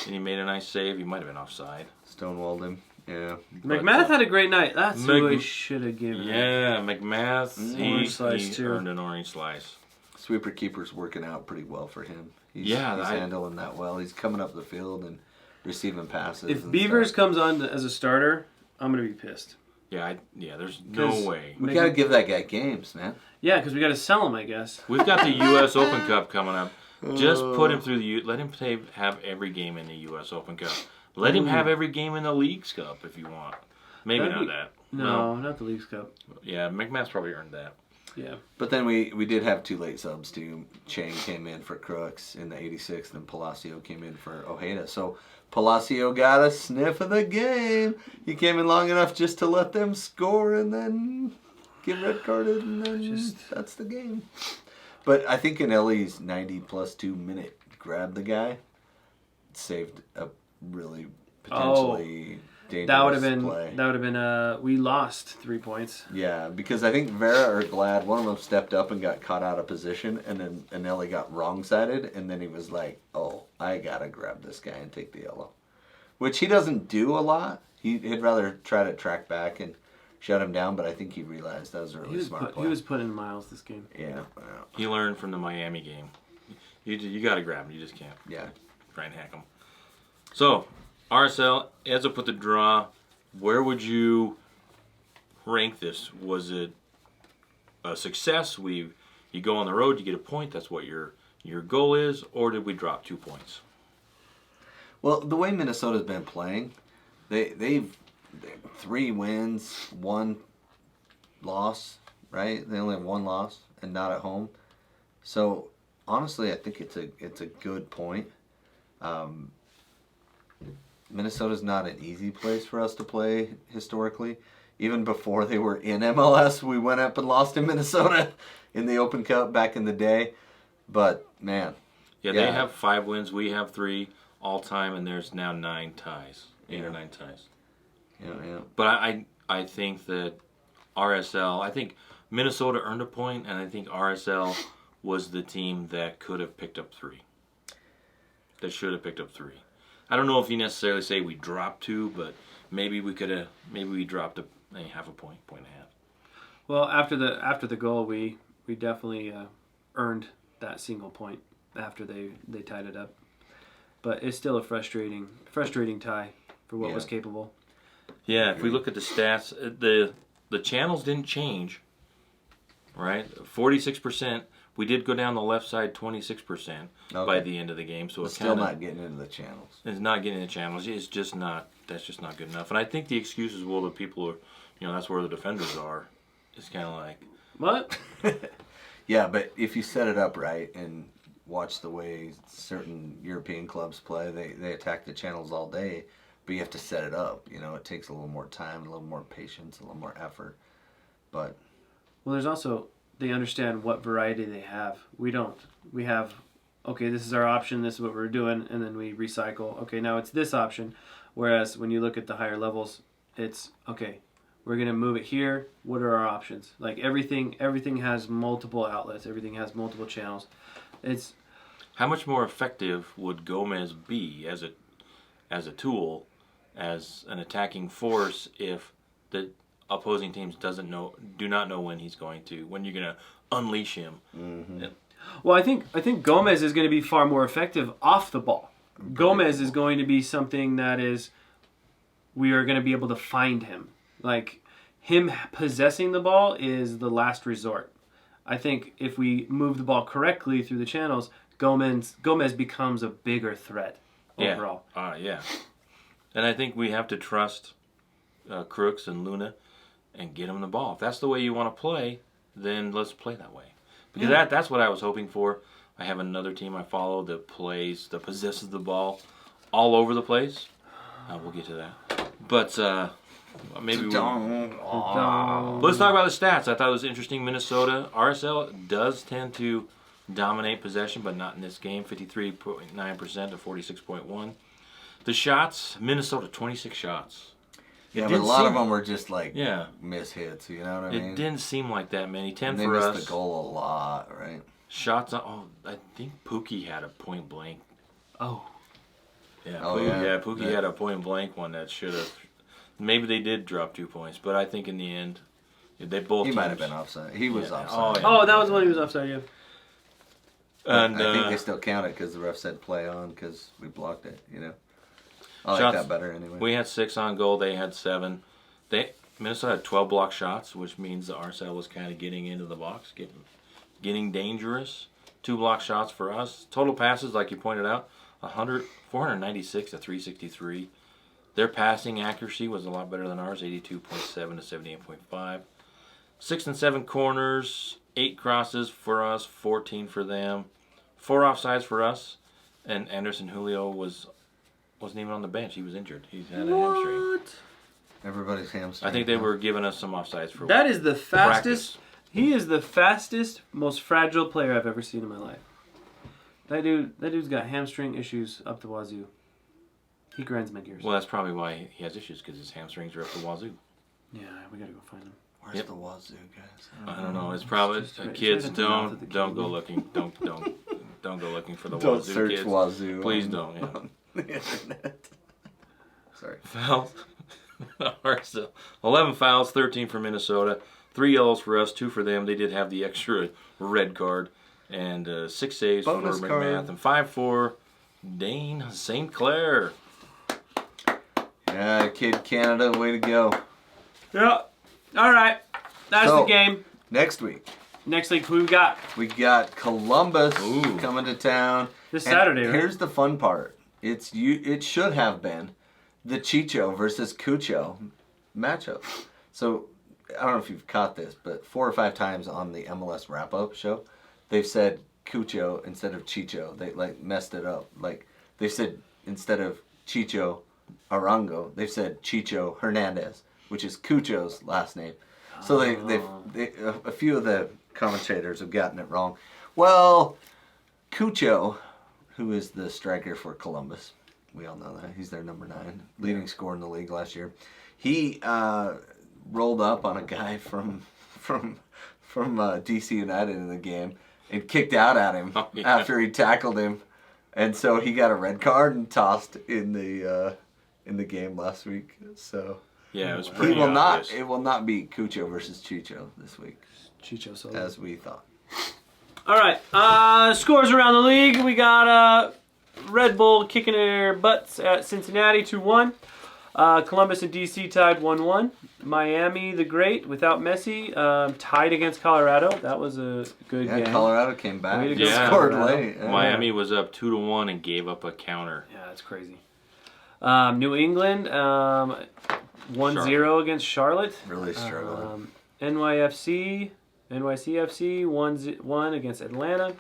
and he made a nice save. He might have been offside. Stonewalled him. Yeah. McMath had a great night. That's who he should have given. Yeah, McMath, he too. earned an orange slice. Sweeper keeper's working out pretty well for him. He's handling that well. He's coming up the field and receiving passes. If Beavers comes on as a starter, I'm going to be pissed. Yeah, there's no way. We got to give that guy games, man. Yeah, because we got to sell him, I guess. We've got the U.S. Open Cup coming up. Just put him through let him have every game in the U.S. Open Cup. Let him have every game in the Leagues Cup if you want. Maybe not that. No, not the Leagues Cup. Yeah, McMath's probably earned that. Yeah. But then we did have 2 late subs too. Chang came in for Crooks in the 86th, and Palacio came in for Ojeda. So Palacio got a sniff of the game. He came in long enough just to let them score and then get red carded, and then that's the game. But I think in Ellie's 90+2 minute grab the guy saved a really potentially dangerous play. That would have been we lost 3 points. Yeah, because I think Vera or Glad, one of them stepped up and got caught out of position, and then Anelli got wrong-sided, and then he was like, oh, I gotta grab this guy and take the yellow. Which he doesn't do a lot. He'd rather try to track back and shut him down, but I think he realized that was a really smart play. He was putting miles this game. Yeah. He learned from the Miami game. You got to grab him. You just can't. Yeah. Try and hack him. So, RSL ends up with the draw. Where would you rank this? Was it a success? You go on the road, you get a point. That's what your goal is, or did we drop 2 points? Well, the way Minnesota's been playing, they've 3 wins, 1 loss, right? They only have 1 loss and not at home. So honestly, I think it's a good point. Minnesota's not an easy place for us to play historically. Even before they were in MLS, we went up and lost in Minnesota in the Open Cup back in the day. But man, yeah, they have 5 wins, we have 3 all time, and there's now 9 ties, 8 or 9 ties. Yeah. But I think that RSL, I think Minnesota earned a point, and I think RSL was the team that could have picked up 3. That should have picked up 3. I don't know if you necessarily say we dropped 2, but maybe we dropped a half a point, point and a half. Well, after the goal, we definitely earned that single point after they tied it up. But it's still a frustrating tie for what was capable. Yeah, if we look at the stats, the channels didn't change, right? 46%. We did go down the left side 26% by the end of the game. So it's still not getting into the channels. It's not getting into the channels. It's just not. That's just not good enough. And I think the excuse is, well, the people are, that's where the defenders are. It's kind of like what? Yeah, but if you set it up right and watch the way certain European clubs play, they attack the channels all day, but you have to set it up. It takes a little more time, a little more patience, a little more effort. But there's also, they understand what variety they have. We don't. We have, okay, this is our option, this is what we're doing, and then we recycle. Okay, now it's this option. Whereas when you look at the higher levels, it's, okay, we're going to move it here. What are our options? Like everything has multiple outlets. Everything has multiple channels. It's how much more effective would Gomez be as a tool, as an attacking force, if the opposing teams do not know when you're going to unleash him. Mm-hmm. Well, I think Gomez is going to be far more effective off the ball. Gomez is going to be something that we are going to be able to find him. Like, him possessing the ball is the last resort. I think if we move the ball correctly through the channels, Gomez becomes a bigger threat overall. Yeah. And I think we have to trust Crooks and Luna and get them the ball. If that's the way you want to play, then let's play that way. Because that's what I was hoping for. I have another team I follow that possesses the ball all over the place. We'll get to that. But maybe let's talk about the stats. I thought it was interesting. Minnesota, RSL does tend to dominate possession, but not in this game. 53.9% to 46.1%. The shots, Minnesota, 26 shots. Yeah, but a didn't lot of seem- them were just like Yeah. miss hits. You know what I It mean? didn't seem like that many. 10 And they for missed us. the goal a lot, right? Shots on. Oh, I think Pookie had a point blank. Oh. Yeah. Oh, Pookie, yeah. Pookie Yeah. had a point blank one that should have. Maybe they did drop 2 points, but I think in the end, they both. He teams, might have been offside. He was Yeah. offside. Oh, Oh, that was the one he was offside, yeah. And I think they still count it because the ref said play on because we blocked it. You know, I like Shots- that better anyway. we had 6 on goal. They had 7. Minnesota had 12 block shots, which means the RSL was kind of getting into the box, getting dangerous. 2 block shots for us. Total passes, like you pointed out, 496 to 363. Their passing accuracy was a lot better than ours, 82.7 to 78.5. 6 and 7 corners, 8 crosses for us, 14 for them. 4 offsides for us, and Anderson Julio wasn't even on the bench. He was injured. He had a hamstring. What? Everybody's hamstring. I think they were giving us some offsides for That is the fastest. practice. He is the fastest, most fragile player I've ever seen in my life. That dude's got hamstring issues up the wazoo. He grinds my gears. Well, that's probably why he has issues, because his hamstrings are up the wazoo. Yeah, we gotta go find him. Where's Yep. the wazoo, guys? I don't know. It's probably Just right- kids. it's right at the mouth of the Don't go kidney. looking. Don't go looking for the Don't wazoo search kids. wazoo. Please on- don't. Yeah. on the internet. Sorry. Fouls. RSL. 11 fouls, 13 for Minnesota, 3 yellows for us, 2 for them. They did have the extra red card, and 6 saves Bonus for card. McMath and 5 for Dane St. Clair. Yeah, Kid Canada, way to go. Yeah. All right. That's So- the game. Next week, Next week, who we got? we got Columbus Ooh. coming to town. This And Saturday, right? Here's the fun part. It should have been the Chicho versus Cucho matchup. So I don't know if you've caught this, but 4 or 5 times on the MLS wrap-up show, they've said Cucho instead of Chicho. They like messed it up. Like they said instead of Chicho Arango, they've said Chicho Hernandez, which is Cucho's last name. So a few of the commentators have gotten it wrong. Well, Cucho, who is the striker for Columbus, we all know that he's their number 9, leading scorer in the league last year. He rolled up on a guy from DC United in the game and kicked out at him after he tackled him, and so he got a red card and tossed in the game last week. So Yeah, it was he pretty will not. obvious. It will not be Cucho versus Chicho this week, Chicho Solo. as we thought. All right. Scores around the league. We got Red Bull kicking their butts at Cincinnati 2-1. Columbus and DC tied 1-1. Miami the Great without Messi tied against Colorado. That was a good Yeah, game. Colorado came back. Way to and go, scored Colorado. late. Yeah. Miami was up 2-1 and gave up a counter. Yeah, that's crazy. New England 1-0 against Charlotte. Really struggling. NYCFC 1-1 against Atlanta.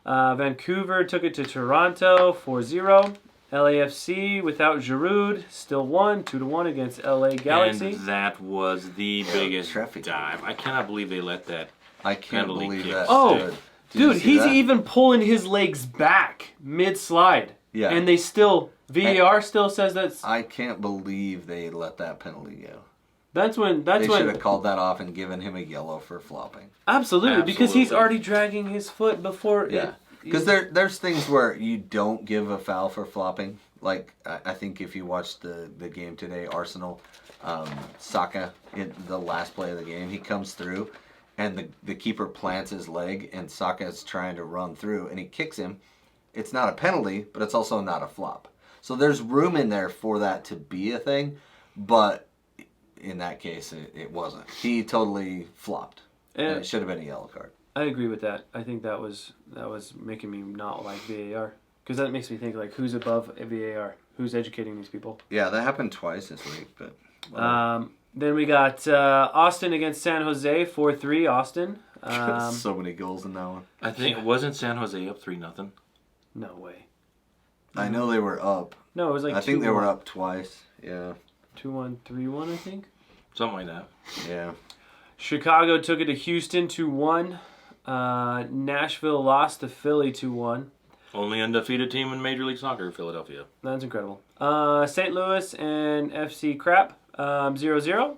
Vancouver took it to Toronto 4-0. LAFC without Giroud still won 2-1 against LA Galaxy. And that was the biggest traffic. dive. I cannot believe they let that. I can't penalty believe kick. that. Oh, stood. Did you Dude, see he's that? even pulling his legs back mid-slide. Yeah. And they still, VAR still says that's I can't believe they let that penalty go. that's when They should have called that off and given him a yellow for flopping. absolutely, because he's Absolutely. already dragging his foot before. Yeah. Because there's things where you don't give a foul for flopping. Like, I think if you watched the game today, Arsenal, Saka, in the last play of the game, he comes through, and the keeper plants his leg, and Saka's trying to run through, and he kicks him. It's not a penalty, but it's also not a flop. So there's room in there for that to be a thing, but in that case, it wasn't. He totally flopped, and it should have been a yellow card. I agree with that. I think that was making me not like VAR. Because that makes me think, like, who's above VAR? Who's educating these people? Yeah, that happened twice this week, but whatever. Then we got Austin against San Jose, 4-3 Austin. So many goals in that one. I think wasn't San Jose up 3-0. No way. I know they were up. No, it was like I think they 2-1. were up twice. Yeah. 2-1, 3-1, I think. Something like that. Yeah. Chicago took it to Houston 2-1. Nashville lost to Philly 2-1. Only undefeated team in Major League Soccer, Philadelphia. That's incredible. St. Louis and FC Crap 0-0.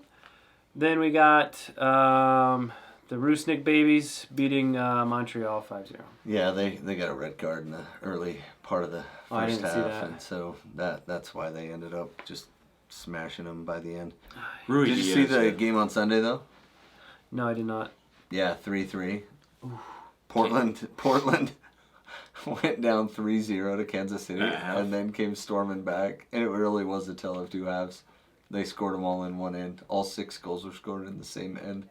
Then we got the Rusnik babies beating Montreal 5-0. Yeah, they got a red card in the early part of the I first didn't see half, that. and so that's why they ended up just smashing them by the end. Rui Did you Diaz, see the game on Sunday though? No, I did not. Yeah, 3-3. Portland went down 3-0 to Kansas City, and then came storming back, and it really was a tale of two halves. They scored them all in one end. All 6 goals were scored in the same end.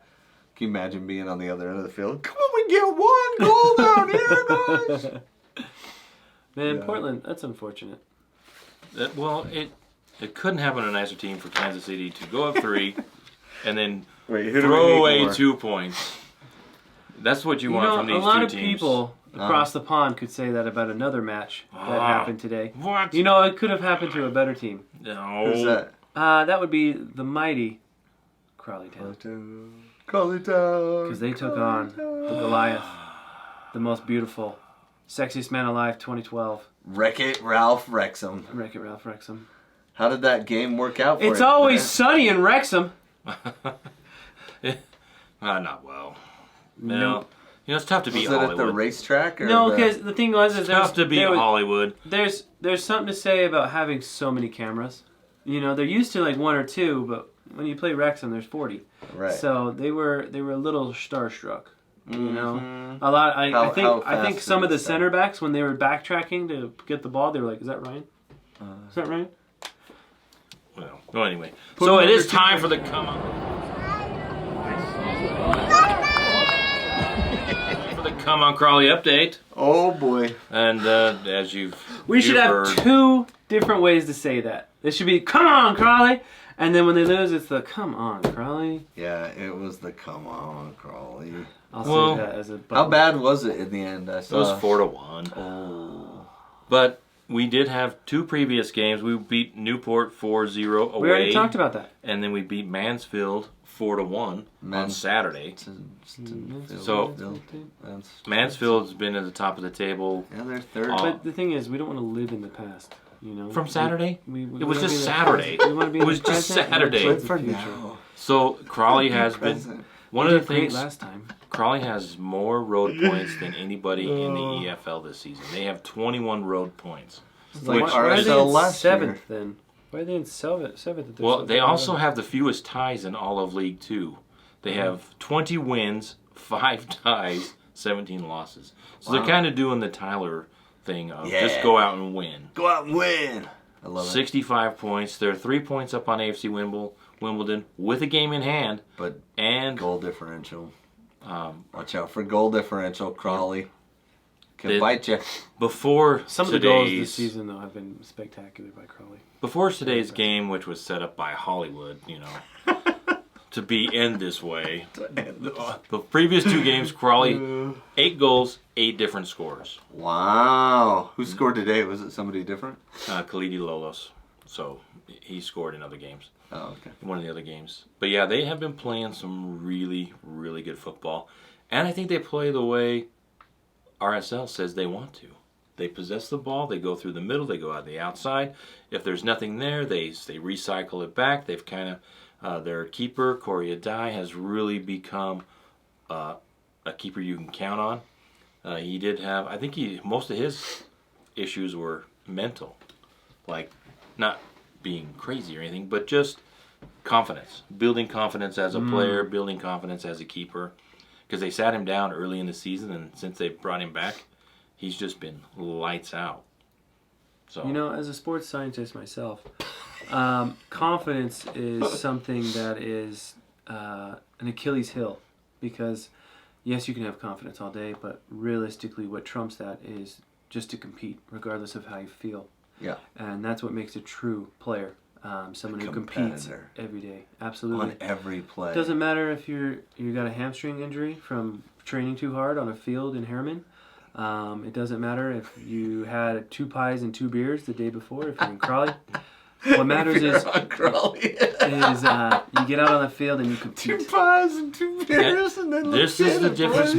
Can you imagine being on the other end of the field? Come on, we get 1 goal down here, guys! Man, Yeah. Portland, that's unfortunate. Well, it couldn't happen to a nicer team for Kansas City to go up 3 and then Wait, who do we throw hate away more? 2 points. That's what you want from these a lot two of teams. people across the pond could say that about another match that happened today. What? You know, it could have happened to a better team. No. Who's that? That would be the mighty Crawley Town. Call it down. Because they took on the Goliath, the most beautiful, sexiest man alive 2012. Wreck-It Ralph Wrexham. Wreck-It Ralph Wrexham. How did that game work out for you? It's always sunny in Wrexham. Not well. No. Nope. You know, it's tough to beat Was it Hollywood. at the racetrack? Or No, the- because the thing was, It's tough to beat Hollywood. there's something to say about having so many cameras. You know, they're used to like 1 or 2, but when you play Wrexham, there's 40. Right. So they were a little starstruck. You know, Mhm. a lot. I How think fast some did of the it start? center backs when they were backtracking to get the ball, they were like, "Is that Ryan? Is that Ryan?" Well, anyway. So it is time for the come on. For the come on Crawley update. Oh boy. And as you've We should have heard, 2 different ways to say that. It should be "Come on, Crawley," and then when they lose, it's the "Come on, Crawley." Yeah, it was the come on, Crawley. I'll Well, say that as a. How bad was it in the end? I it saw. was 4-1. Oh. But we did have 2 previous games. We beat Newport 4-0 away. We already talked about that. And then we beat Mansfield 4-1 on Saturday. So- Mansfield's been at the top of the table. Yeah, they're third. But the thing is, we don't want to live in the past. You know. From Saturday? We It was wanna just be in the Saturday. present. We want to be It in was the just present, Saturday. and But for the future. now. So Crawley has been Present. one We of did the great things. last time. Crawley has more road points than anybody in the EFL this season. They have 21 road points. Like why are they RSL in last year. 7th then? Why are they in seventh? At this Well, point? they also have the fewest ties in all of League Two. They have 20 wins, 5 ties, 17 losses. So Wow. they're kind of doing the Tyler thing of Yeah. just go out and win. Go out and win. I love it. 65 points. They're 3 points up on AFC Wimbledon with a game in hand. But And goal differential. Watch out for goal differential, Crawley. Can They- bite you. before Some of the goals today's this season though have been spectacular by Crawley. Before today's game, which was set up by Hollywood, you know, to be in this way. The previous 2 games, Crawley, 8 goals, 8 different scores. Wow. Who scored today? Was it somebody different? Khalidi Lolos. So he scored in other games, Oh, okay. in one of the other games. But yeah, they have been playing some really, really good football. And I think they play the way RSL says they want to. They possess the ball, they go through the middle, they go out the outside. If there's nothing there, they recycle it back. They've kind of, their keeper, Corey Adai, has really become a keeper you can count on. He did have, I think most of his issues were mental. Like, not being crazy or anything, but just confidence. Building confidence as a player, building confidence as a keeper. Because they sat him down early in the season, and since they brought him back, he's just been lights out. So You know, as a sports scientist myself, confidence is something that is an Achilles heel, because yes, you can have confidence all day, but realistically what trumps that is just to compete, regardless of how you feel. Yeah. And that's what makes a true player, someone who competes competitor. every day. Absolutely. On every play. It doesn't matter if you got a hamstring injury from training too hard on a field in Harriman. It doesn't matter if you had 2 pies and 2 beers the day before, if you're in Crawley. What matters is Crawley. you get out on the field and you 2 compete. pies and 2 beers, and then this is the difference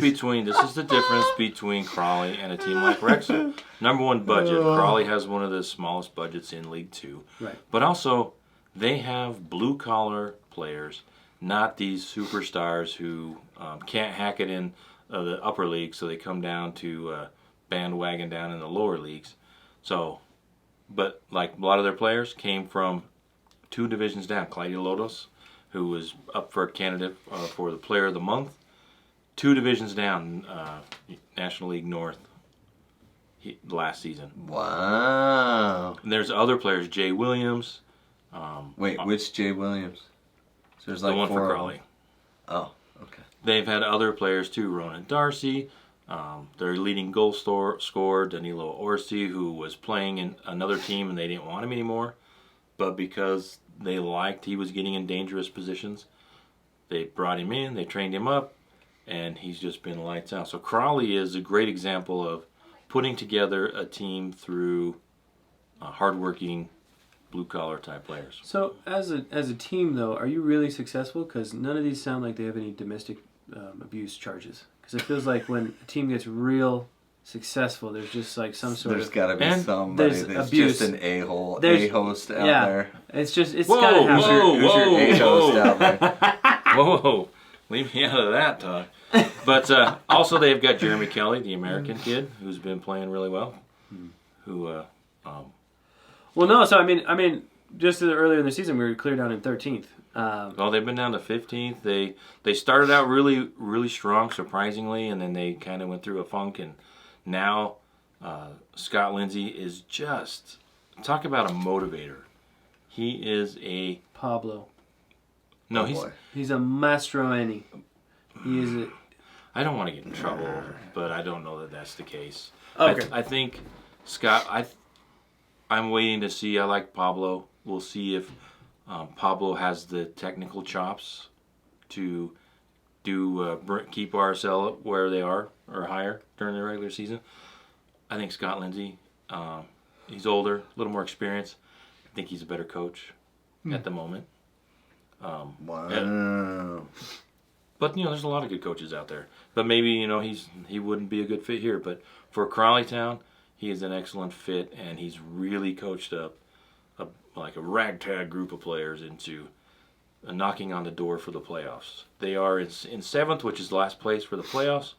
between Crawley and a team like Wrexham. Number 1, budget. Crawley has one of the smallest budgets in League Two. Right. But also, they have blue-collar players, not these superstars who can't hack it in the upper leagues, so they come down to bandwagon down in the lower leagues. So, but like a lot of their players came from 2 divisions down. Clyde Lotos, who was up for a candidate for the Player of the Month, 2 divisions down, National League North last season. Wow. And there's other players, Jay Williams. Wait, which Jay Williams? So there's like the one 4 for of them. Crawley. Oh, okay. They've had other players too, Ronan Darcy. Their leading goal scorer, Danilo Orsi, who was playing in another team and they didn't want him anymore. But because they liked he was getting in dangerous positions, they brought him in, they trained him up, and he's just been lights out. So Crawley is a great example of putting together a team through hardworking, blue-collar type players. So as a team, though, are you really successful? Because none of these sound like they have any domestic abuse charges. Because it feels like when a team gets real successful, there's just like some sort There's of... got to be and somebody there's that's abuse. just an a-hole, There's- a-host out yeah. there. It's just, it's Whoa, gotta happen. whoa. Who's your a-host out there? Whoa, leave me out of that talk. But also they've got Jeremy Kelly, the American kid, who's been playing really well. Who, Well, no, so I mean, just earlier in the season, we were clear down in 13th. well, they've been down to 15th. They started out really, really strong, surprisingly, and then they kind of went through a funk. And now Scott Lindsay is just, talk about a motivator. He is a... Pablo. No, Oh, he's... boy. He's a mastroeni. He is a... I don't want to get in trouble, but I don't know that that's the case. Okay. I think Scott. I'm waiting to see. I like Pablo. We'll see if Pablo has the technical chops to keep RSL where they are or higher during the regular season. I think Scott Lindsay. He's older, a little more experience. I think he's a better coach at the moment. Wow. But there's a lot of good coaches out there. But maybe he wouldn't be a good fit here. But for Crawley Town, he is an excellent fit, and he's really coached up like a ragtag group of players into knocking on the door for the playoffs. They are in 7th, which is the last place for the playoffs.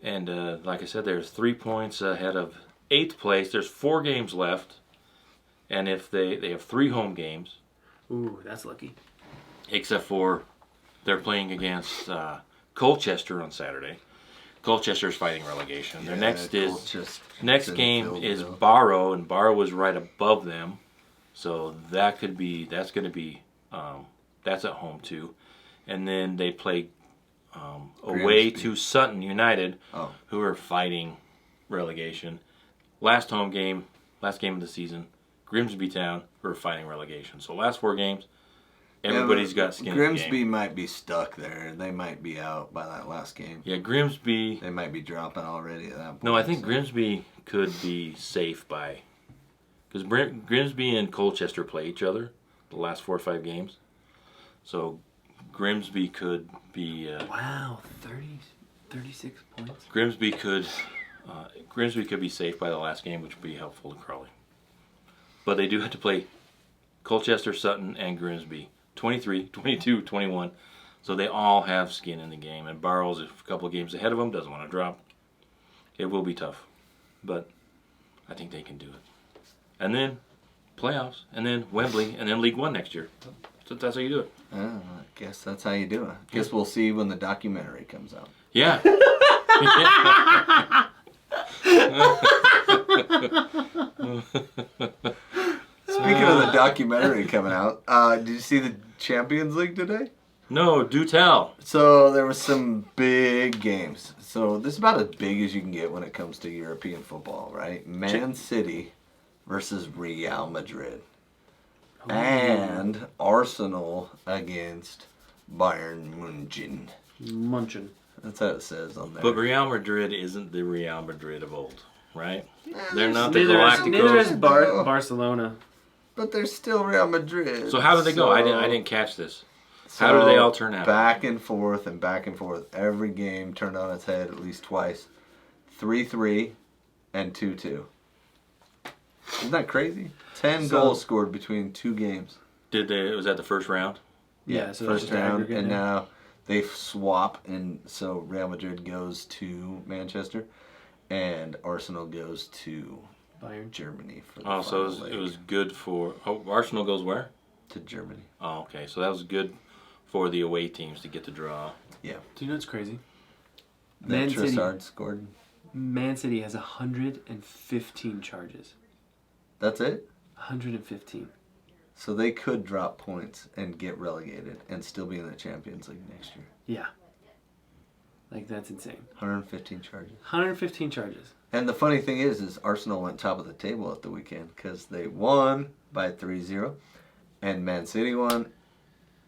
And like I said, there's 3 points ahead of 8th place. There's 4 games left, and if they have 3 home games, Ooh, that's lucky. except for they're playing against Colchester on Saturday. Colchester's fighting relegation. Their next game is Barrow, and Barrow is right above them, so that's going to be that's at home too. And then they play away to Sutton United, who are fighting relegation. Last game of the season, Grimsby Town, who are fighting relegation. So last 4 games, everybody's got skin in the game. Grimsby might be stuck there. They might be out by that last game. Yeah, Grimsby. They might be dropping already at that point. No, I think Grimsby could be safe because Grimsby and Colchester play each other the last 4 or 5 games. So Grimsby could be. Wow, 36 points. Grimsby could be safe by the last game, which would be helpful to Crawley. But they do have to play Colchester, Sutton, and Grimsby. 23, 22, 21. So they all have skin in the game. And Barrow's a couple of games ahead of them, doesn't want to drop. It will be tough. But I think they can do it. And then playoffs, and then Wembley, and then League One next year. So that's how you do it. I guess that's how you do it. Guess we'll see when the documentary comes out. Yeah. Speaking of the documentary coming out, did you see the Champions League today? No, do tell. So there was some big games. So this is about as big as you can get when it comes to European football, right? Man City versus Real Madrid. And Arsenal against Bayern Munchen. Munching. That's how it says on there. But Real Madrid isn't the Real Madrid of old, right? They're not the Neither is Galacticos. Barcelona. But they're still Real Madrid. So how did they go? I didn't catch this. How did they all turn out? Back and forth and back and forth. Every game turned on its head at least twice. 3-3 and 2-2. Isn't that crazy? 10 So- goals scored between 2 games. Was that the first round? Yeah, so first just round, aggregate and there. now they swap, and so Real Madrid goes to Manchester, and Arsenal goes to Bayern. Germany for the Oh, so final leg. it was good for... Oh, Arsenal goes where? To Germany. Oh, okay. So that was good for the away teams to get the draw. Yeah. Do you know what's crazy? Then Man City. Trossard scored. Man City has 115 charges. That's it? 115. So they could drop points and get relegated and still be in the Champions League next year. Yeah. Like, that's insane. 115 charges. 115 charges. And the funny thing is Arsenal went top of the table at the weekend because they won by 3-0, and Man City won,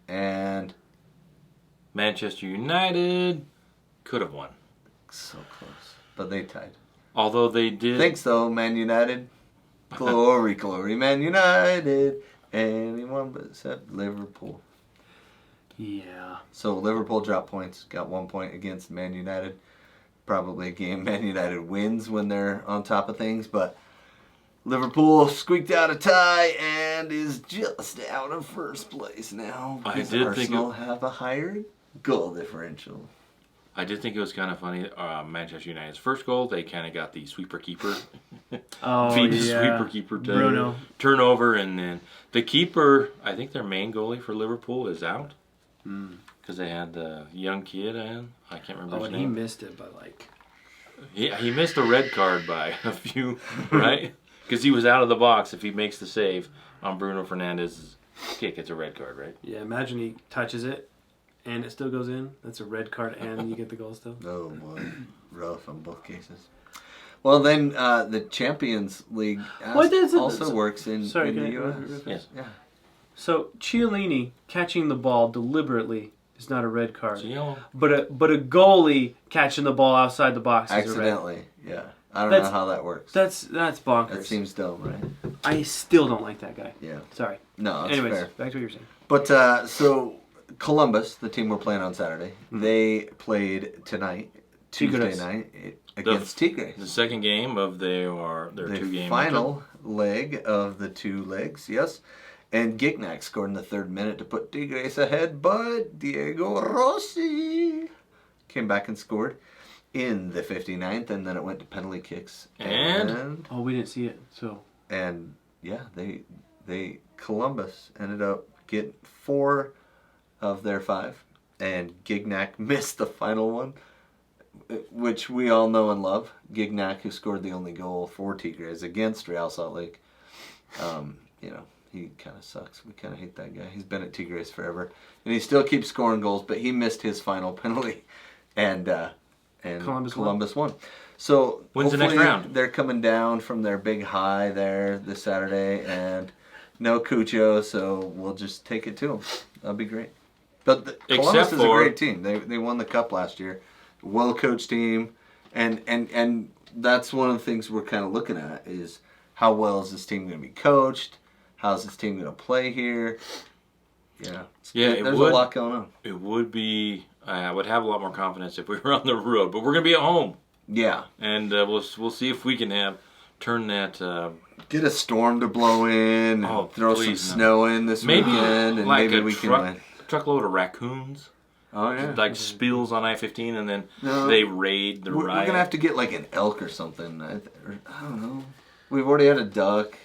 and Manchester United could have won. so close. But they tied. Although they did... Thanks, though, Man United. Glory, glory, Man United. Anyone but except Liverpool. Yeah. So Liverpool dropped points, got 1 point against Man United. Probably a game Man United wins when they're on top of things, but Liverpool squeaked out a tie and is just out of first place now. I Because did think Arsenal have a higher goal differential. I did think it was kind of funny. Manchester United's first goal, they kind of got the sweeper-keeper. Oh, Beat the yeah. sweeper-keeper to Bruno. turnover, and then the keeper, I think their main goalie for Liverpool is out. Because they had the young kid in. I can't remember Oh, his and he name. missed it by, like... He missed a red card by a few, right? Because he was out of the box. If he makes the save on Bruno Fernandez's kick, it's a red card, right? Yeah, imagine he touches it, and it still goes in. That's a red card, and you get the goal still. Oh, boy. Rough on both cases. Well, then the Champions League also works in the U.S. Yes. Yeah. So, Chiellini catching the ball deliberately is not a red card. Gio. But a goalie catching the ball outside the box is a red. Accidentally, yeah. I don't know how that works. That's bonkers. That seems dumb, right? I still don't like that guy. Yeah. Sorry. No, that's Anyways, fair. back to what you were saying. But, so, Columbus, the team we're playing on Saturday, they played tonight, Tuesday Tigres. night, against Tigres. The second game of their The two-game final leg of the 2 legs, yes. And Gignac scored in the 3rd minute to put Tigres ahead, but Diego Rossi came back and scored in the 59th, and then it went to penalty kicks. And? Oh, we didn't see it, so... And yeah, they Columbus ended up getting 4 of their 5, and Gignac missed the final one, which we all know and love. Gignac, who scored the only goal for Tigres against Real Salt Lake. You know, he kind of sucks. We kind of hate that guy. He's been at Tigres forever, and he still keeps scoring goals, but he missed his final penalty, and Columbus won. So when's the next round? They're coming down from their big high there this Saturday, and no Cucho, so we'll just take it to them. That'll be great. But Columbus is a great team. They won the cup last year. Well-coached team, and that's one of the things we're kind of looking at is how well is this team going to be coached? How's this team going to play here? Yeah, there's a lot going on. It would be. I would have a lot more confidence if we were on the road, but we're going to be at home. Yeah, and we'll see if we can turn that. Get a storm to blow in, and throw some snow in this weekend, and like maybe we can win. Truckload of raccoons. Oh yeah, like spills on I-15, and then they raid the riot. We're gonna have to get like an elk or something. I don't know. We've already had a duck.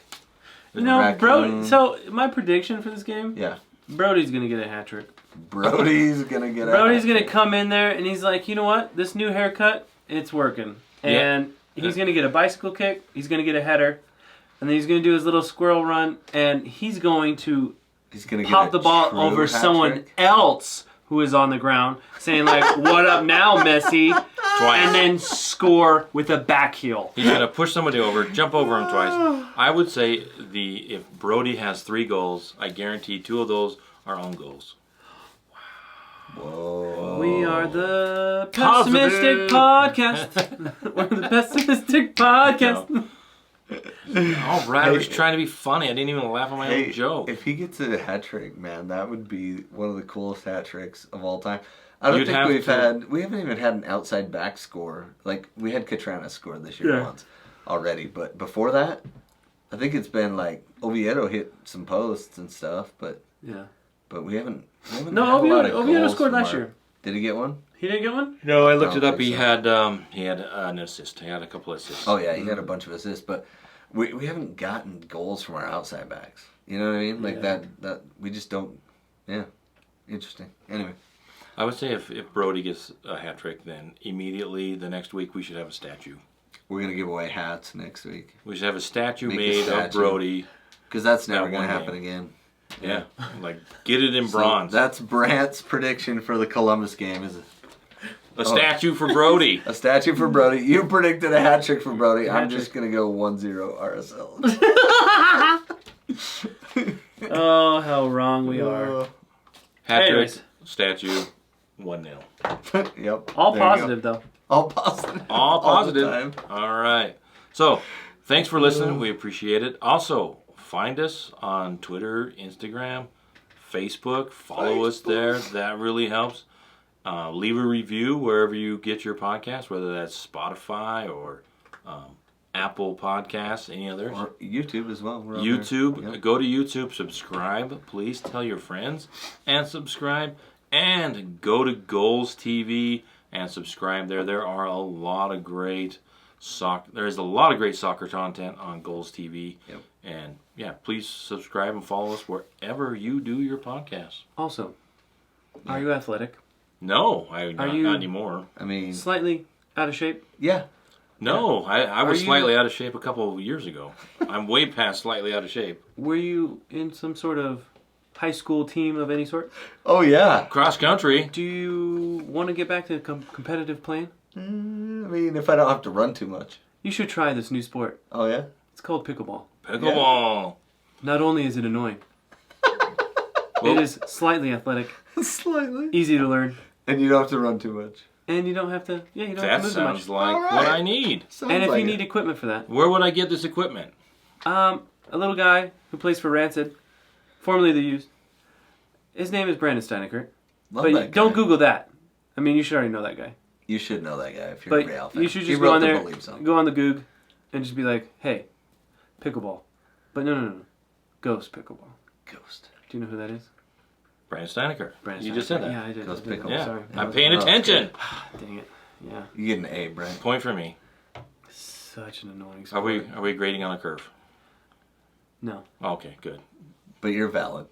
No, Brody. So my prediction for this game. Yeah. Brody's gonna get a hat trick. Brody's gonna get a Brody's gonna come in there and he's like, you know what? This new haircut, it's working. And he's gonna get a bicycle kick. He's gonna get a header, and then he's gonna do his little squirrel run, and he's gonna pop the ball over someone else who is on the ground, saying like, "What up now, Messi?" Twice. And then score with a back heel. He's gonna push somebody over, jump over him twice. I would say if Brody has 3 goals, I guarantee 2 of those are own goals. Whoa. We are the pessimistic podcast. We're the pessimistic podcast. All right, I was trying to be funny. I didn't even laugh at my own joke. If he gets a hat trick, man, that would be one of the coolest hat tricks of all time. I don't think we haven't even had an outside back score. Like, we had Katrana score this year once already, but before that, I think it's been like Oviedo hit some posts and stuff, but Yeah. we haven't No, had a lot of Oviedo goals scored from last our- year. Did he get one? He didn't get one? No, I looked I it don't up. think He had an assist. He had a couple of assists. Oh yeah, he had a bunch of assists, but we haven't gotten goals from our outside backs. You know what I mean? Like Yeah. that we just don't. Yeah, interesting. Anyway, I would say if Brody gets a hat trick, then immediately the next week we should have a statue. we're gonna give away hats next week We should have a statue Make a made of statue. Brody. because that's never That gonna one happen game. again. Yeah, like get it in So bronze. that's Brant's prediction for the Columbus game is A statue for Brody. a statue for Brody. You predicted a hat trick for Brody. I'm Hat just gonna go 1-0 RSL. Oh, how wrong we are. Hat trick, Anyways. statue, 1-0. Yep. All there you go. positive, though. All positive. All the positive. time. All right. So, thanks for listening. We appreciate it. Also, find us on Twitter, Instagram, Facebook. Follow us there. That really helps. Leave a review wherever you get your podcast, whether that's Spotify or Apple Podcasts, any others. Or YouTube as well. We're on YouTube. there. Yep. Go to YouTube, subscribe. Please tell your friends and subscribe. And go to Goals TV and subscribe there. There are a lot of great there's a lot of great soccer content on Goals TV. Yep. And yeah, please subscribe and follow us wherever you do your podcasts. Also, are you athletic? No, not you- anymore. I mean, Slightly out of shape? yeah. No, I was you- slightly out of shape a couple of years ago. I'm way past slightly out of shape. Were you in some sort of high school team of any sort? Oh yeah. Cross country. Do you want to get back to competitive playing? I mean, if I don't have to run too much. You should try this new sport. Oh yeah. It's called pickleball. Pickleball. Not only is it annoying, it is slightly athletic, Slightly. easy to learn, And you don't have to run too much. and you don't have to. Yeah, you don't That have to move so much. sounds like All right. what I need. Sounds And if like you it. need equipment for that, Where would I get this equipment? a little guy who plays for Rancid, formerly the Used. His name is Brandon Steinekert. Love But that don't guy. Google that. I mean, you should already know that guy. You should know that guy if you're a But Real fan. you should He just wrote go on the there, Believe song. go on the Goog, and just be like, hey, pickleball. But no. Ghost pickleball. Ghost. Do you know who that is? Brandon Steinecker. Brandon You just said Steinekert. that. Yeah, I did. Ghost I did. pickleball. Yeah. Sorry. I'm paying Oh, attention. Dang it. Yeah. You get an A, Brent. Point for me. Such an annoying Are sport. we grading on a curve? No. Okay, good. But you're valid.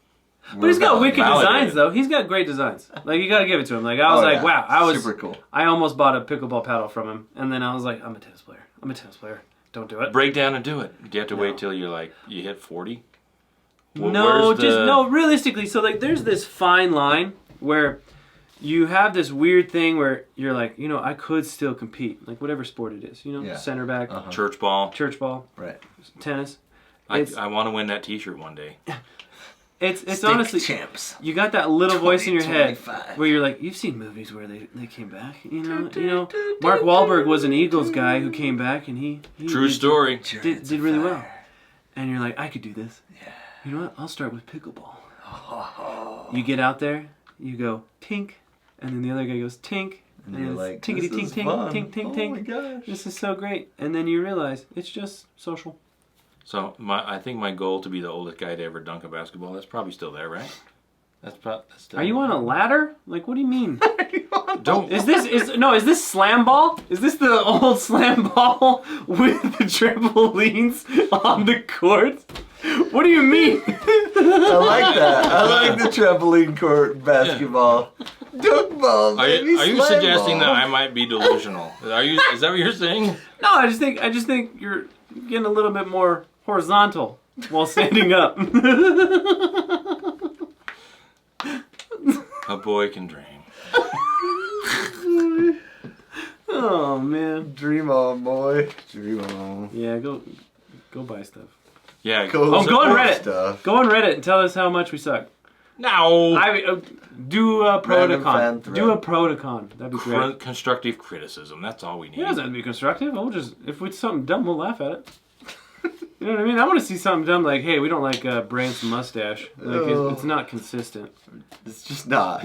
But he's got wicked Validated. designs, though. He's got great designs. Like, you gotta give it to him. Like, I was Oh, like, yeah. wow. Super cool. I almost bought a pickleball paddle from him. And then I was like, I'm a tennis player. Don't do it. Break down and do it. Do you have to No. wait till you hit 40? Realistically. So, like, there's this fine line where you have this weird thing where you're like, I could still compete. Like, whatever sport it is, Yeah. center back, Uh-huh. Church ball. church ball, Right. tennis. I It's- want to win that T-shirt one day. It's Stick honestly, champs. you got that little voice in your head 2025. where you're like, you've seen movies where they came back, Mark Wahlberg was an Eagles guy who came back and he True story. did really well, and you're like, I could do this. Yeah. You know what? I'll start with pickleball. You get out there, you go tink, and then the other guy goes tink, And and you're it's like, tinkety this tink is tink fun. tink tink Oh tink. my gosh. This is so great, and then you realize it's just social. So I think my goal to be the oldest guy to ever dunk a basketball, that's probably still there, right? That's still. Are you on a ladder? Like, what do you mean? Don't. Is this slam ball? Is this the old slam ball with the trampolines on the court? What do you mean? I like that. I like the trampoline court basketball. Dunk ball, Are baby. you slam suggesting ball. that I might be delusional? Is that what you're saying? No, I just think you're getting a little bit more horizontal while standing up. A boy can dream. Oh man. Dream on, boy. Dream on. Yeah, go buy stuff. Yeah. Go Oh, go on support Reddit. stuff. Go on Reddit and tell us how much we suck. No. Do a pro to Random fan con. thread. Do a pro to con. That'd be great. Constructive criticism. That's all we need. It doesn't have to be constructive. If it's something dumb, we'll laugh at it. You know what I mean? I want to see something dumb like, hey, we don't like Brand's mustache. Like, it's not consistent. It's just not.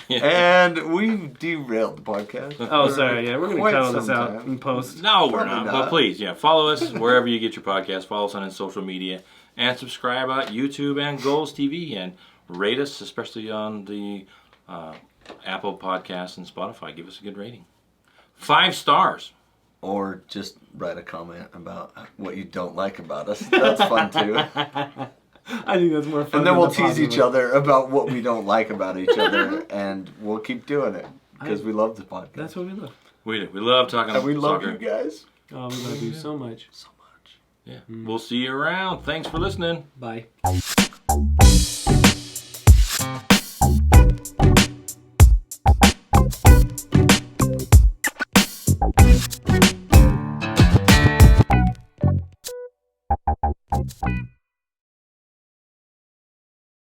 And we've derailed the podcast. Oh, sorry. Yeah, we're going to Quite cut all this some out time. in post. No, we're Probably not. not. But please, follow us wherever you get your podcast. Follow us on social media. And subscribe on YouTube and Goals TV. And rate us, especially on the Apple Podcasts and Spotify. Give us a good rating. 5 stars. Or just write a comment about what you don't like about us. That's fun too. I think that's more fun. And then than we'll the tease each positive. other about what we don't like about each other, and we'll keep doing it because we love the podcast. That's what we love. We do. We love talking And we love soccer. you guys Oh, we love you so much. so much. Yeah. We'll see you around. Thanks for listening. Bye.